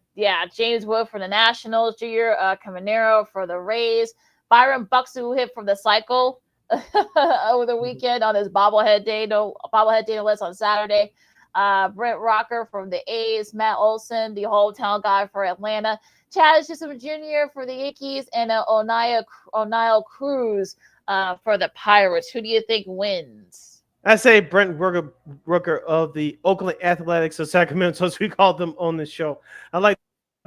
James Wood from the Nationals, Junior Caminero for the Rays, Byron Buxton, who hit from the cycle over the weekend on his bobblehead day no less on Saturday. Brent Rocker from the A's, Matt Olson, the hometown guy for Atlanta, Chad Chisholm Jr. for the Yankees, and O'Neill Cruz for the Pirates. Who do you think wins? I say Brent Rooker of the Oakland Athletics of Sacramento, as we call them on the show. I like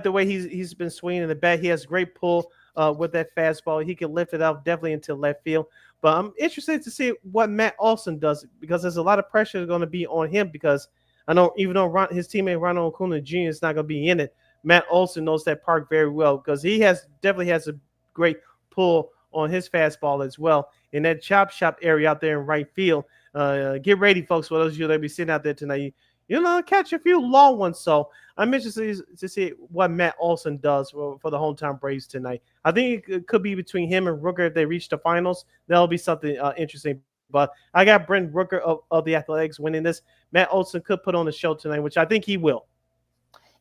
the way he's been swinging the bat. He has great pull with that fastball. He can lift it out definitely into left field. But I'm interested to see what Matt Olson does, because there's a lot of pressure going to be on him, because I know even though his teammate Ronald Acuna Jr. is not going to be in it, Matt Olson knows that park very well, because he definitely has a great pull on his fastball as well in that chop shop area out there in right field. Get ready, folks, for those of you that be sitting out there tonight. You know, catch a few long ones. So I'm interested to see what Matt Olson does for the hometown Braves tonight. I think it could be between him and Rooker if they reach the finals. That'll be something interesting. But I got Brent Rooker of the Athletics winning this. Matt Olson could put on the show tonight, which I think he will.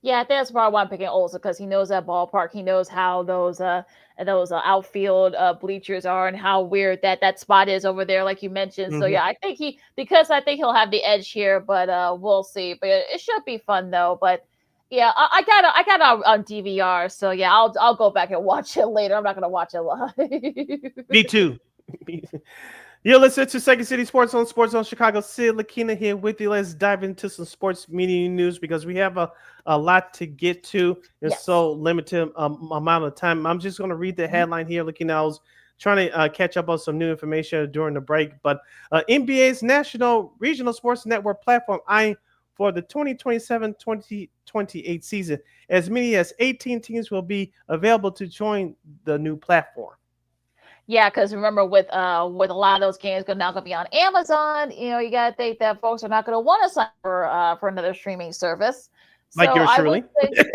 Yeah, I think that's probably why I'm picking Olson, because he knows that ballpark. He knows how those outfield bleachers are and how weird that spot is over there, like you mentioned. So yeah, I think he'll have the edge here, but we'll see. But it should be fun though. But yeah, I got it on DVR, so yeah, I'll go back and watch it later. I'm not gonna watch it live. Me too. You're listening to Second City Sports on Sports Zone Chicago. Sid LaKeena here with you. Let's dive into some sports media news, because we have a lot to get to in so limited amount of time. I'm just going to read the headline here. LaKeena, I was trying to catch up on some new information during the break, but NBA's National Regional Sports Network platform eyeing for the 2027-2028 season. As many as 18 teams will be available to join the new platform. Yeah, because remember, with a lot of those games now going to be on Amazon, you got to think that folks are not going to want to sign for another streaming service. Like yours truly.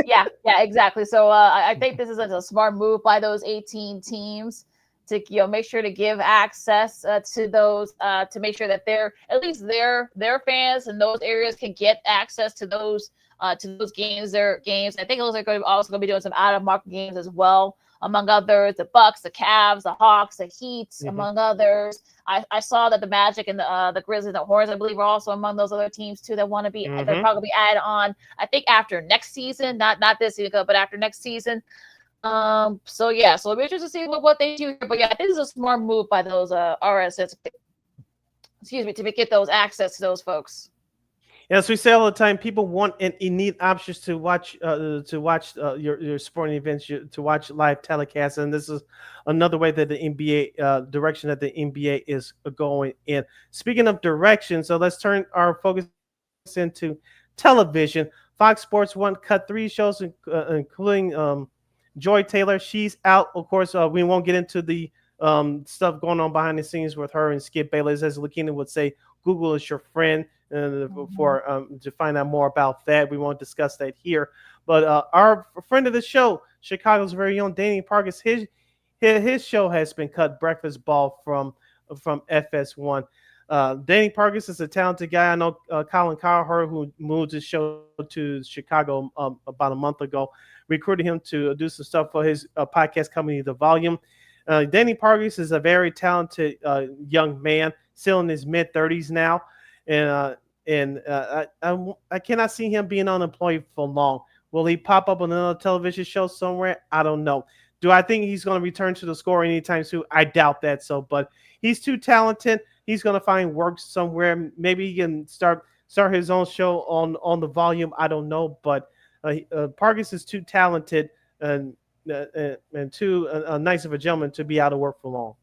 Yeah, exactly. So I think this is a smart move by those 18 teams to make sure to give access to those to make sure that at least their fans in those areas can get access to those games. Their games. I think those are also going to be doing some out of market games as well. Among others, the Bucks, the Cavs, the Hawks, the Heat, among others. I saw that the Magic and the Grizzlies and the Hornets, I believe, are also among those other teams too that want to be. They're probably added on. I think after next season, not this season, but after next season. So it'll be interesting to see what they do here. But yeah, I think this is a smart move by those RSS. Excuse me, to get those access to those folks. As we say all the time, people want and need options to watch your sporting events, to watch live telecasts, and this is another way that the NBA direction that the NBA is going in. Speaking of direction, so let's turn our focus into television. Fox Sports 1 cut 3 shows, including Joy Taylor. She's out. Of course, we won't get into the stuff going on behind the scenes with her and Skip Bayless. As LaKeena would say, Google is your friend. To find out more about that, we won't discuss that here. But our friend of the show, Chicago's very own Danny Parkins, his show has been cut. Breakfast Ball from FS1. Danny Parkins is a talented guy. I know Colin Cowherd, who moved his show to Chicago about a month ago, recruited him to do some stuff for his podcast company, The Volume. Danny Parkins is a very talented young man, still in his mid-30s now. And I cannot see him being unemployed for long. Will he pop up on another television show somewhere? I don't know. Do I think he's going to return to the score anytime soon? I doubt that. but he's too talented. He's going to find work somewhere. Maybe he can start his own show on The Volume. I don't know, but Parkins is too talented and too nice of a gentleman to be out of work for long.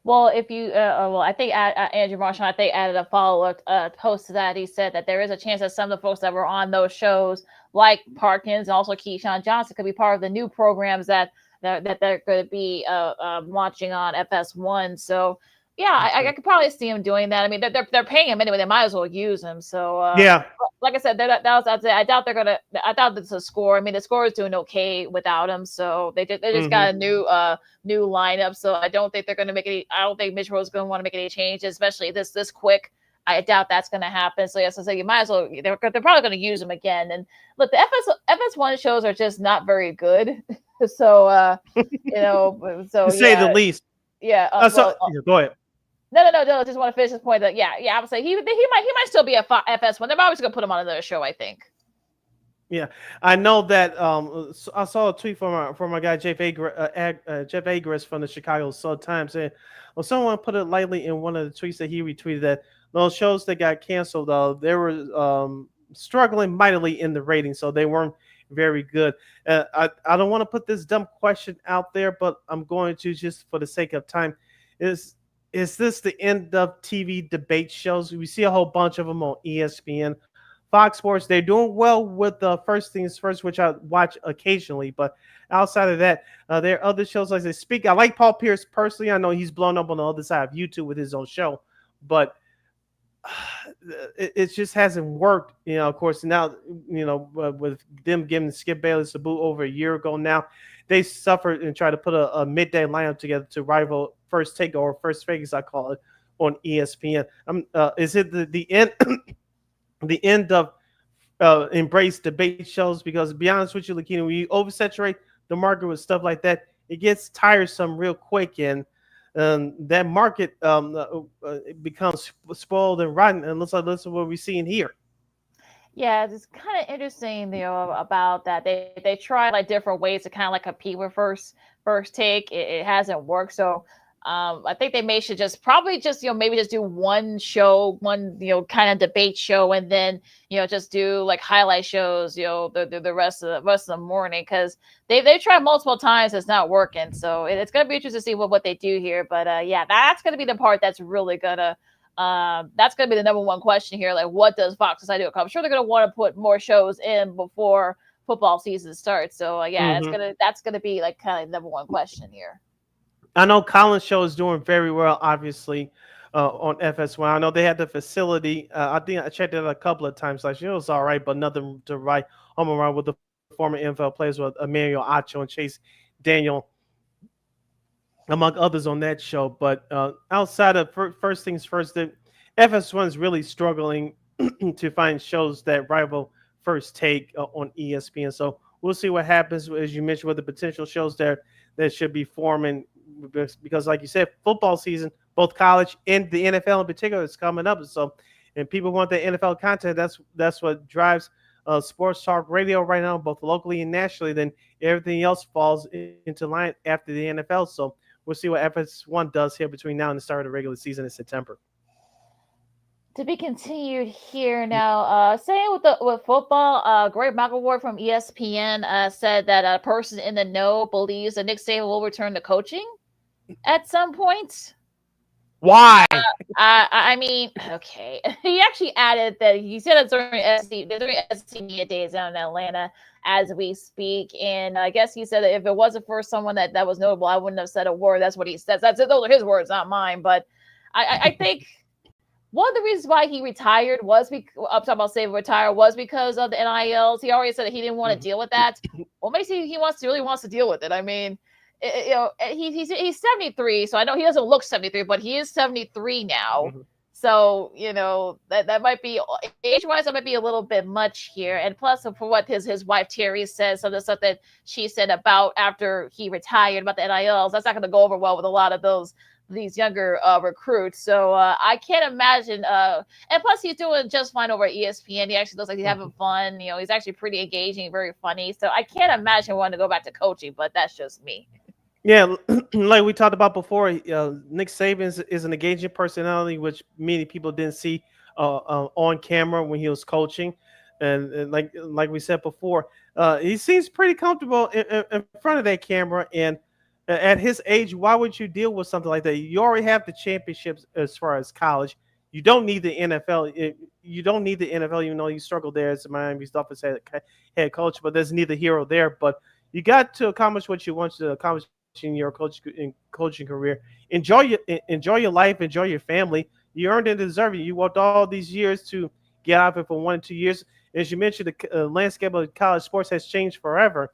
Well, if you, I think Andrew Marshall, added a follow-up post to that. He said that there is a chance that some of the folks that were on those shows, like Parkins and also Keyshawn Johnson, could be part of the new programs that they're going to be launching on FS1. So, yeah, I could probably see him doing that. I mean, they're paying him anyway; they might as well use him. So, yeah, like I said, I doubt they're gonna. I doubt it's a score. I mean, the score is doing okay without him. So they just got a new lineup. So I don't think they're gonna make any. I don't think Mitch Rose is gonna want to make any changes, especially this quick. I doubt that's gonna happen. So yes, I say you might as well. They're probably gonna use him again. And look, the FS1 shows are just not very good. So so to say the least. Yeah. Go ahead. No. Just want to finish this point. That I would say he might still be a FS1. They're always gonna put him on another show, I think. Yeah, I know that. I saw a tweet from my guy Jeff Agris from the Chicago Sun-Times, saying, well, someone put it lightly in one of the tweets that he retweeted that those shows that got canceled, they were struggling mightily in the ratings, so they weren't very good. I don't want to put this dumb question out there, but I'm going to, just for the sake of time. Is this the end of TV debate shows? We see a whole bunch of them on ESPN. Fox Sports, they're doing well with First Things First, which I watch occasionally. But outside of that, there are other shows like they Speak. I like Paul Pierce personally. I know he's blown up on the other side of YouTube with his own show, but it just hasn't worked. Of course, now, with them giving Skip Bayless a boot over a year ago now, they suffered and tried to put a midday lineup together to rival First Take, or First Vegas, I call it, on ESPN. Is it the end? The end of embrace debate shows? Because to be honest with you, LaKeena, when you oversaturate the market with stuff like that, it gets tiresome real quick, and that market it becomes spoiled and rotten. And looks like this is what we're seeing here. Yeah, it's kind of interesting, about that. They try like different ways to kind of like compete with First Take. It hasn't worked, so. I think they should probably maybe just do one show, one kind of debate show, and then just do like highlight shows the rest of the morning, because they've tried multiple times, it's not working. So it's gonna be interesting to see what they do here. But that's gonna be the part that's really gonna that's gonna be the number one question here. Like, what does Fox decide to do? I'm sure they're gonna want to put more shows in before football season starts. So that's gonna be like kind of number one question here. I know Colin's show is doing very well, obviously, on FS1. I know they had the facility. I think I checked it out a couple of times. Like, it was all right, but nothing to write home around with the former NFL players, with Emmanuel Acho and Chase Daniel, among others, on that show. But outside of First Things First, the FS1 is really struggling to find shows that rival First Take on ESPN. So we'll see what happens, as you mentioned, with the potential shows there that should be forming. Because, like you said, football season, both college and the NFL in particular, is coming up. So, and people want the NFL content. That's what drives sports talk radio right now, both locally and nationally. Then everything else falls into line after the NFL. So we'll see what FS1 does here between now and the start of the regular season in September. To be continued here now. Saying with football, Greg McElroy from ESPN said that a person in the know believes that Nick Saban will return to coaching at some point. Why? I mean, okay. He actually added that he said it during SEC media days down in Atlanta as we speak, and I guess he said that if it wasn't for someone that was notable, I wouldn't have said a word. That's what he says. Those are his words, not mine. But I think one of the reasons why he retired was I'm talking about Saban retire was because of the NILs. He already said that he didn't want to deal with that. Well, maybe he really wants to deal with it. I mean, he's 73, so I know he doesn't look 73, but he is 73 now. Mm-hmm. So that might be age-wise, that might be a little bit much here. And plus, for what his wife Terry says, some of the stuff that she said about after he retired about the NILs, that's not going to go over well with a lot of these younger recruits. So I can't imagine. And plus, he's doing just fine over at ESPN. He actually looks like he's having fun. He's actually pretty engaging, very funny. So I can't imagine wanting to go back to coaching, but that's just me. Yeah, like we talked about before, Nick Saban is an engaging personality, which many people didn't see on camera when he was coaching. And like we said before, he seems pretty comfortable in front of that camera. And at his age, why would you deal with something like that? You already have the championships as far as college. You don't need the NFL. You don't need the NFL, even though you struggled there as a Miami Dolphins head coach. But there's neither here or there. But you got to accomplish what you want to accomplish in your coaching career. Enjoy your life. Enjoy your family. You earned and deserve it. You worked all these years to get out of it for 1 or 2 years. As you mentioned, the landscape of college sports has changed forever.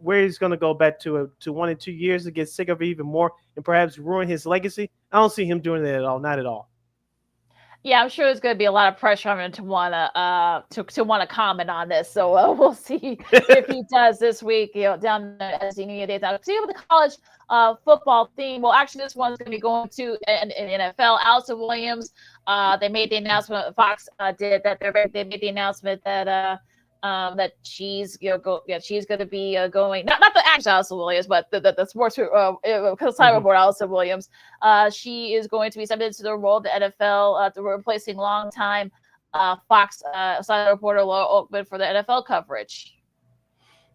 Where he's going to go back to 1 or 2 years to get sick of it even more and perhaps ruin his legacy, I don't see him doing that at all. Not at all. Yeah, I'm sure there's going to be a lot of pressure on him to want to comment on this. So we'll see if he does this week. Down there as the New Year Days out. See with the college football theme. Well, actually, this one's going to be going to in NFL. Allison Williams. They made the announcement. Fox did that. They made the announcement that that she's she's going to be going not the actual Allison Williams, but the sports consignment board Allison Williams. She is going to be submitted to the role of the NFL replacing longtime Fox side reporter Laura Oakman for the NFL coverage.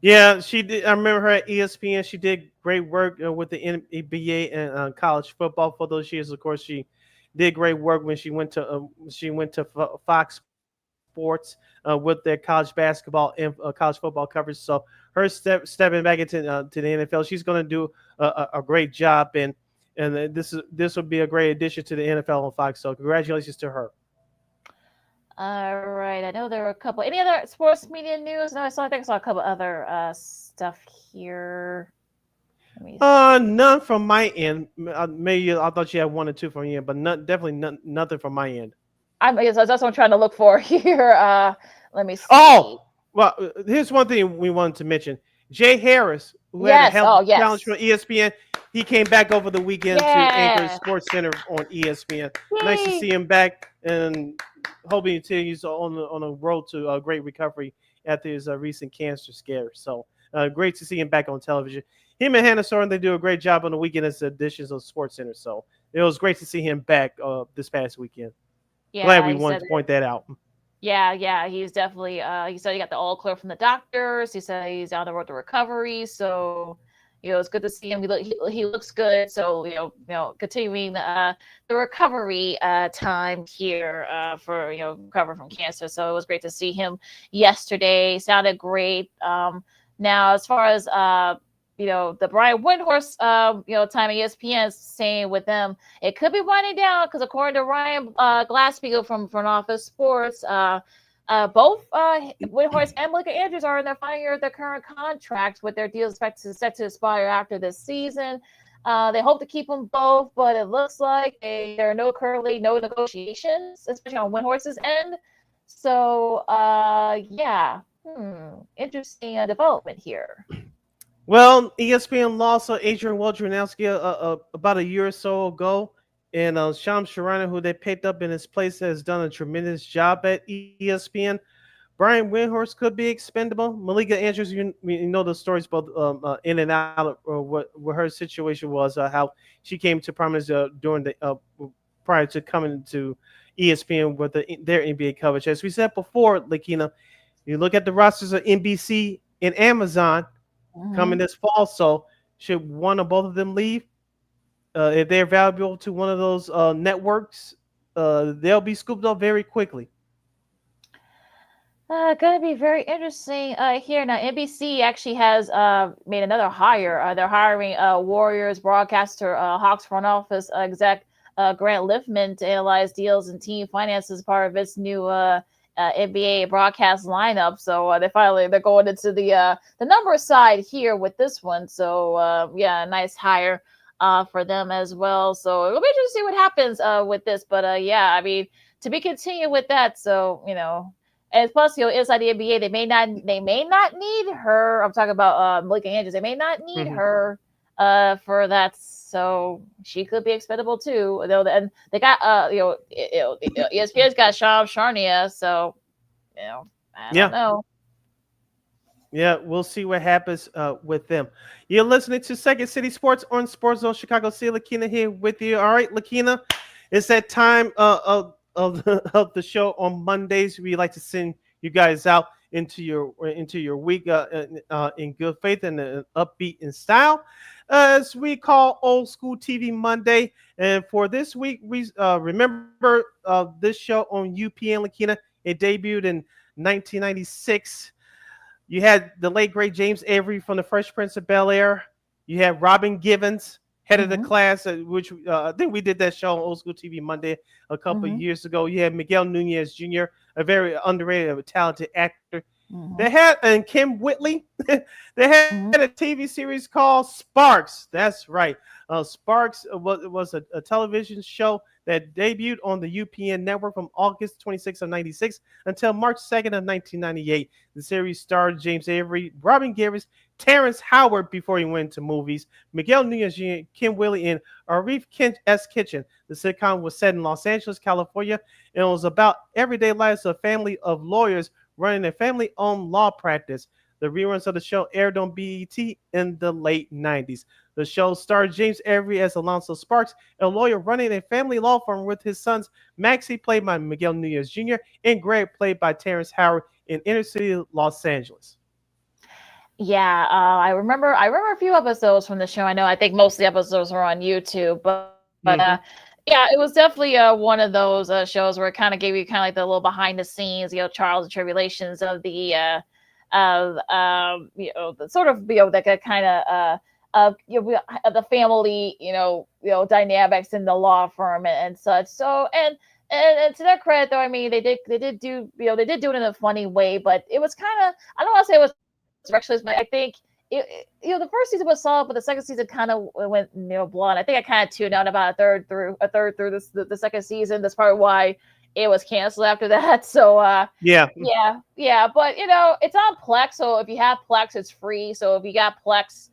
Yeah, she did. I remember her at ESPN. She did great work with the NBA and college football for those years. Of course, she did great work when she went to Fox Sports with their college basketball and college football coverage. So her stepping back into to the NFL, she's going to do a great job, and this will be a great addition to the NFL on Fox. So congratulations to her. All right. I know there were a couple. Any other sports media news? No, I think I saw a couple other stuff here. None from my end. Maybe I thought you had one or two from your end, but definitely nothing from my end. That's what I'm trying to look for here. Let me see. Oh, well, here's one thing we wanted to mention. Jay Harris, who had a health challenge from ESPN, he came back over the weekend to anchor Sports Center on ESPN. Yay. Nice to see him back, and hoping he continues on a road to a great recovery after his recent cancer scare. So great to see him back on television. Him and Hannah Soren, they do a great job on the weekend as editions of Sports Center. So it was great to see him back this past weekend. Yeah, glad we wanted to point that out. Yeah, he's definitely. He said he got the all clear from the doctors. He said he's on the road to recovery. So, it's good to see him. He looks good. So, continuing the recovery time here for recover from cancer. So it was great to see him yesterday. Sounded great. Now, as far as the Brian Windhorst, time at ESPN is saying with them, it could be winding down because according to Ryan Glass-Steagall from Front Office Sports, both Windhorst and Malika Andrews are in their final year of their current contracts with their deals set to expire after this season. They hope to keep them both, but it looks like there are currently no negotiations, especially on Windhorst's end. So, interesting development here. Well, ESPN lost Adrian Wojnarowski about a year or so ago, and Shams Charania, who they picked up in his place, has done a tremendous job at ESPN. Brian Windhorst could be expendable. Malika Andrews, you know the stories both in and out of what her situation was, how she came to prominence during the prior to coming to ESPN with their NBA coverage. As we said before, LaKeena, you look at the rosters of NBC and Amazon coming this fall. So should one or both of them leave? If they're valuable to one of those networks, they'll be scooped up very quickly. Going to be very interesting here. Now, NBC actually has made another hire. They're hiring Warriors broadcaster, Hawks front office exec Grant Liffman to analyze deals and team finances as part of its new NBA broadcast lineup. So they're going into the number side here with this one. So a nice hire for them as well. So it'll be interesting to see what happens with this. But I mean, to be continued with that. So and plus inside the NBA, they may not need her. I'm talking about Malika Andrews. They may not need her for that. So she could be expendable too. And they got ESPN's got Shams Charania. So I don't know. Yeah, we'll see what happens with them. You're listening to Second City Sports on Sports Zone Chicago. See LaKeena here with you. All right, LaKeena, it's that time of the show on Mondays. We like to send you guys out into your week in good faith and upbeat in style, as we call Old School TV Monday. And for this week, we remember this show on UPN, LaKeena. It debuted in 1996. You had the late great James Avery from the Fresh Prince of Bel-Air. You had Robin Givens, head of the class, which I think we did that show on Old School TV Monday a couple of years ago. You had Miguel Nunez Jr., a very underrated, talented actor. They had, and Kim Whitley, they had a TV series called Sparks. That's right. Sparks was a television show that debuted on the UPN network from August 26th of 96 until March 2nd of 1998. The series starred James Avery, Robin Givens, Terrence Howard before he went to movies, Miguel Nunez Jr., Kim Willie, and Arif S. Kitchen. The sitcom was set in Los Angeles, California, and it was about everyday lives of a family of lawyers running a family-owned law practice. The reruns of the show aired on BET in the late 90s. The show starred James Avery as Alonzo Sparks, a lawyer running a family law firm with his sons Maxie, played by Miguel Nunez Jr., and Greg, played by Terrence Howard, in inner city Los Angeles. Yeah, I remember a few episodes from the show. I think most of the episodes were on YouTube, but yeah, it was definitely one of those shows where it kind of gave you kind of like the little behind the scenes, trials and tribulations of the the sort of that kind of the family dynamics in the law firm and such. So and to their credit, though, I mean they did do they did do it in a funny way, but it was kind of, I don't want to say it was reckless, but I think the first season was solid, but the second season kind of went blunt. I think I kind of tuned out about a third through the second season. That's probably why it was canceled after that. So yeah. But it's on Plex, so if you have Plex, it's free. So if you got Plex,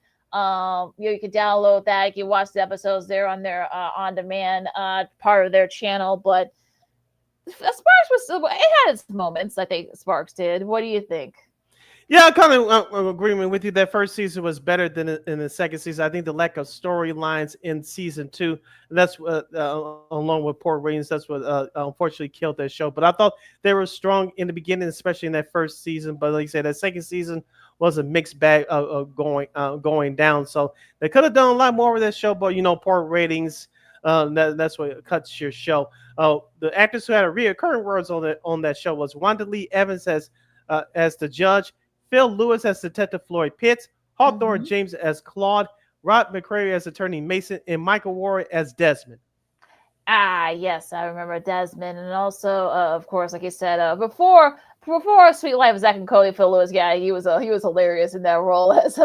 you can download that. You can watch the episodes there on their on demand part of their channel. But Sparks was still, it had its moments. I think Sparks did. What do you think? Yeah, I kind of agreement with you. That first season was better than in the second season. I think the lack of storylines in season 2, that's along with poor ratings, that's what unfortunately killed that show. But I thought they were strong in the beginning, especially in that first season. But like I said, that second season was a mixed bag of going down. So they could have done a lot more with that show, but poor ratings. That's what cuts your show. The actors who had a reoccurring roles on that show was Wanda Lee Evans as the judge, Phil Lewis as Detective Floyd Pitts, Hawthorne James as Claude, Rod McCrary as Attorney Mason, and Michael Warren as Desmond. Yes, I remember Desmond, and also, of course, like you said, before Sweet Life of Zack and Cody, Phil Lewis, yeah, he was hilarious in that role as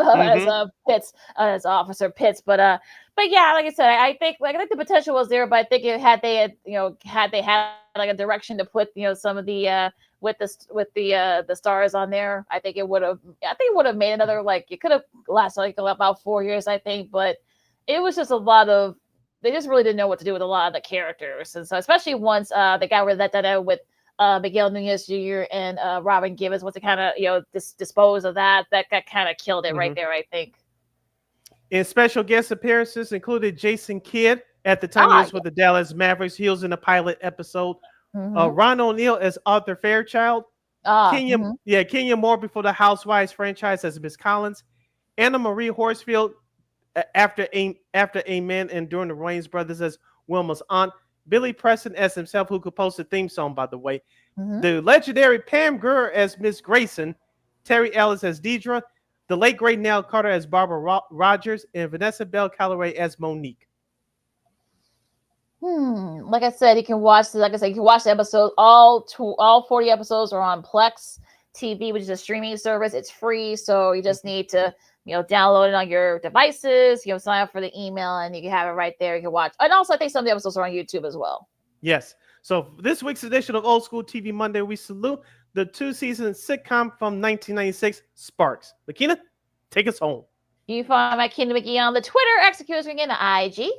Pitts, as Officer Pitts. But yeah, like I said, I think the potential was there, but I think had they had like a direction to put some of the with the stars on there, I think it would have made another, like, it could have lasted like about 4 years, I think, but it was just a lot of, they just really didn't know what to do with a lot of the characters. And so especially once they got rid of that with Miguel Nunez Jr. and Robin Givens, once they kind of dispose of that kind of killed it right there, I think. And special guest appearances included Jason Kidd. At the time, he was with the Dallas Mavericks. He was in the pilot episode. Ron O'Neal as Arthur Fairchild. Kenya Moore before the Housewives franchise as Miss Collins. Anna Marie Horsfield after Amen and during the Wayans Brothers as Wilma's aunt. Billy Preston as himself, who composed the theme song, by the way. The legendary Pam Grier as Miss Grayson. Terry Ellis as Deidre. The late great Nell Carter as Barbara Rogers, and Vanessa Bell Calloway as Monique. Like I said, you can watch the episodes. All 40 episodes are on Plex TV, which is a streaming service. It's free, so you just need to download it on your devices. Sign up for the email, and you can have it right there. You can watch. And also, I think some of the episodes are on YouTube as well. Yes. So this week's edition of Old School TV Monday, we salute the 2-season sitcom from 1996, Sparks. LaKeena, take us home. You can find my Kingdom McGee on the Twitter, executing in the IG.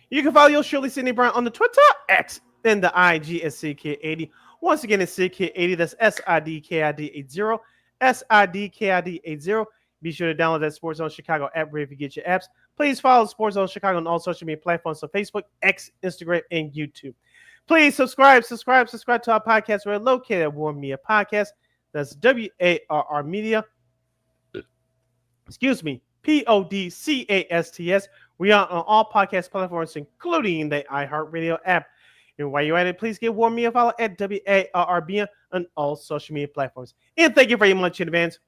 You can follow your Shirley Sidney Brown on the Twitter, X, and the IG at SidKid80. Once again, it's SidKid80. That's SIDKID80. SIDKID80. Be sure to download that Sports Zone Chicago app wherever you get your apps. Please follow Sports Zone Chicago on all social media platforms, on Facebook, X, Instagram, and YouTube. Please subscribe to our podcast. We're located at Warm Media Podcast. That's WARR Media. Excuse me, PODCASTS. We are on all podcast platforms, including the iHeartRadio app. And while you're at it, please give Warm Media a follow at WARRB on all social media platforms. And thank you very much in advance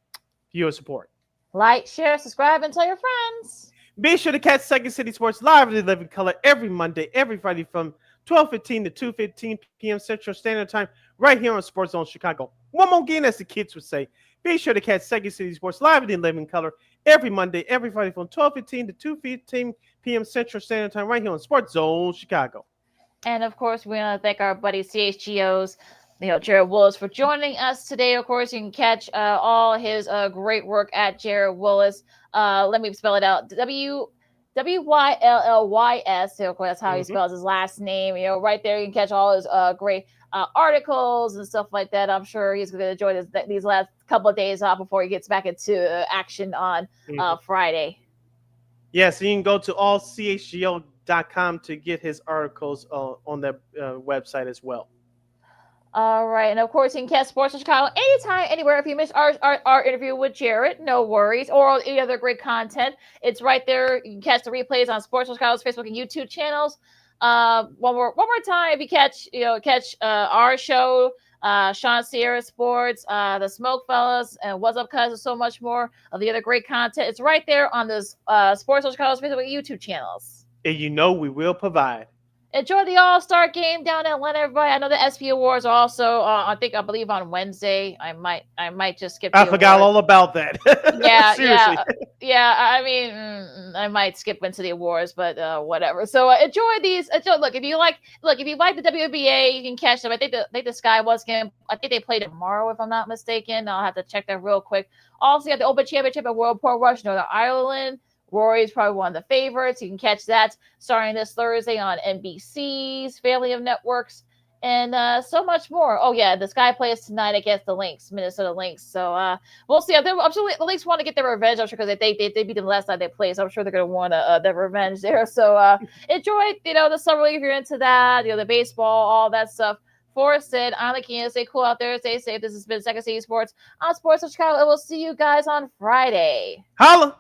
for your support. Like, share, subscribe, and tell your friends. Be sure to catch Second City Sports live in the living color every Monday, every Friday from 12:15 to 2:15 p.m. Central Standard Time, right here on Sports Zone Chicago. One more again, as the kids would say. Be sure to catch Second City Sports live in living color every Monday, every Friday from 12:15 to 2:15 p.m. Central Standard Time right here on Sports Zone Chicago. And of course, we want to thank our buddy CHGO's, Jared Wyllys for joining us today. Of course, you can catch all his great work at Jared Wyllys. Let me spell it out. Wyllys. Of course, that's how he spells his last name. Right there, you can catch all his great articles and stuff like that. I'm sure he's going to enjoy these last couple of days off before he gets back into action on Friday. Yes, you can go to allchgo.com to get his articles on the website as well. All right, and of course, you can catch Sports in Chicago anytime, anywhere. If you missed our interview with Jared, no worries, or any other great content, it's right there. You can catch the replays on Sports in Chicago's Facebook and YouTube channels. One more time, if you catch our show, Sean Sierra Sports, the Smoke Fellas, and What's Up Cuz, and so much more of the other great content. It's right there on the Sports in Chicago's Facebook and YouTube channels. And we will provide. Enjoy the All-Star game down in Atlanta, everybody. I know the SP Awards are also, I believe on Wednesday. I might just skip. I forgot all about that. Yeah, seriously. Yeah. I mean, I might skip into the awards, but whatever. So enjoy these. Look, if you like the WNBA, you can catch them. I think the Sky was game. I think they play tomorrow, if I'm not mistaken. I'll have to check that real quick. Also, you have the Open Championship at World Port Rush, Northern Ireland. Rory's probably one of the favorites. You can catch that starting this Thursday on NBC's family of networks and so much more. Oh, yeah, the Sky plays tonight against the Lynx, Minnesota Lynx. So we'll see. I'm sure the Lynx want to get their revenge, I'm sure, because they beat them last time they played. So I'm sure they're going to want their revenge there. So enjoy, the summer league if you're into that, the baseball, all that stuff. For Sid, I'm LaKeena. Stay cool out there. Stay safe. This has been Second City Sports on Sports of Chicago. And we'll see you guys on Friday. Holla!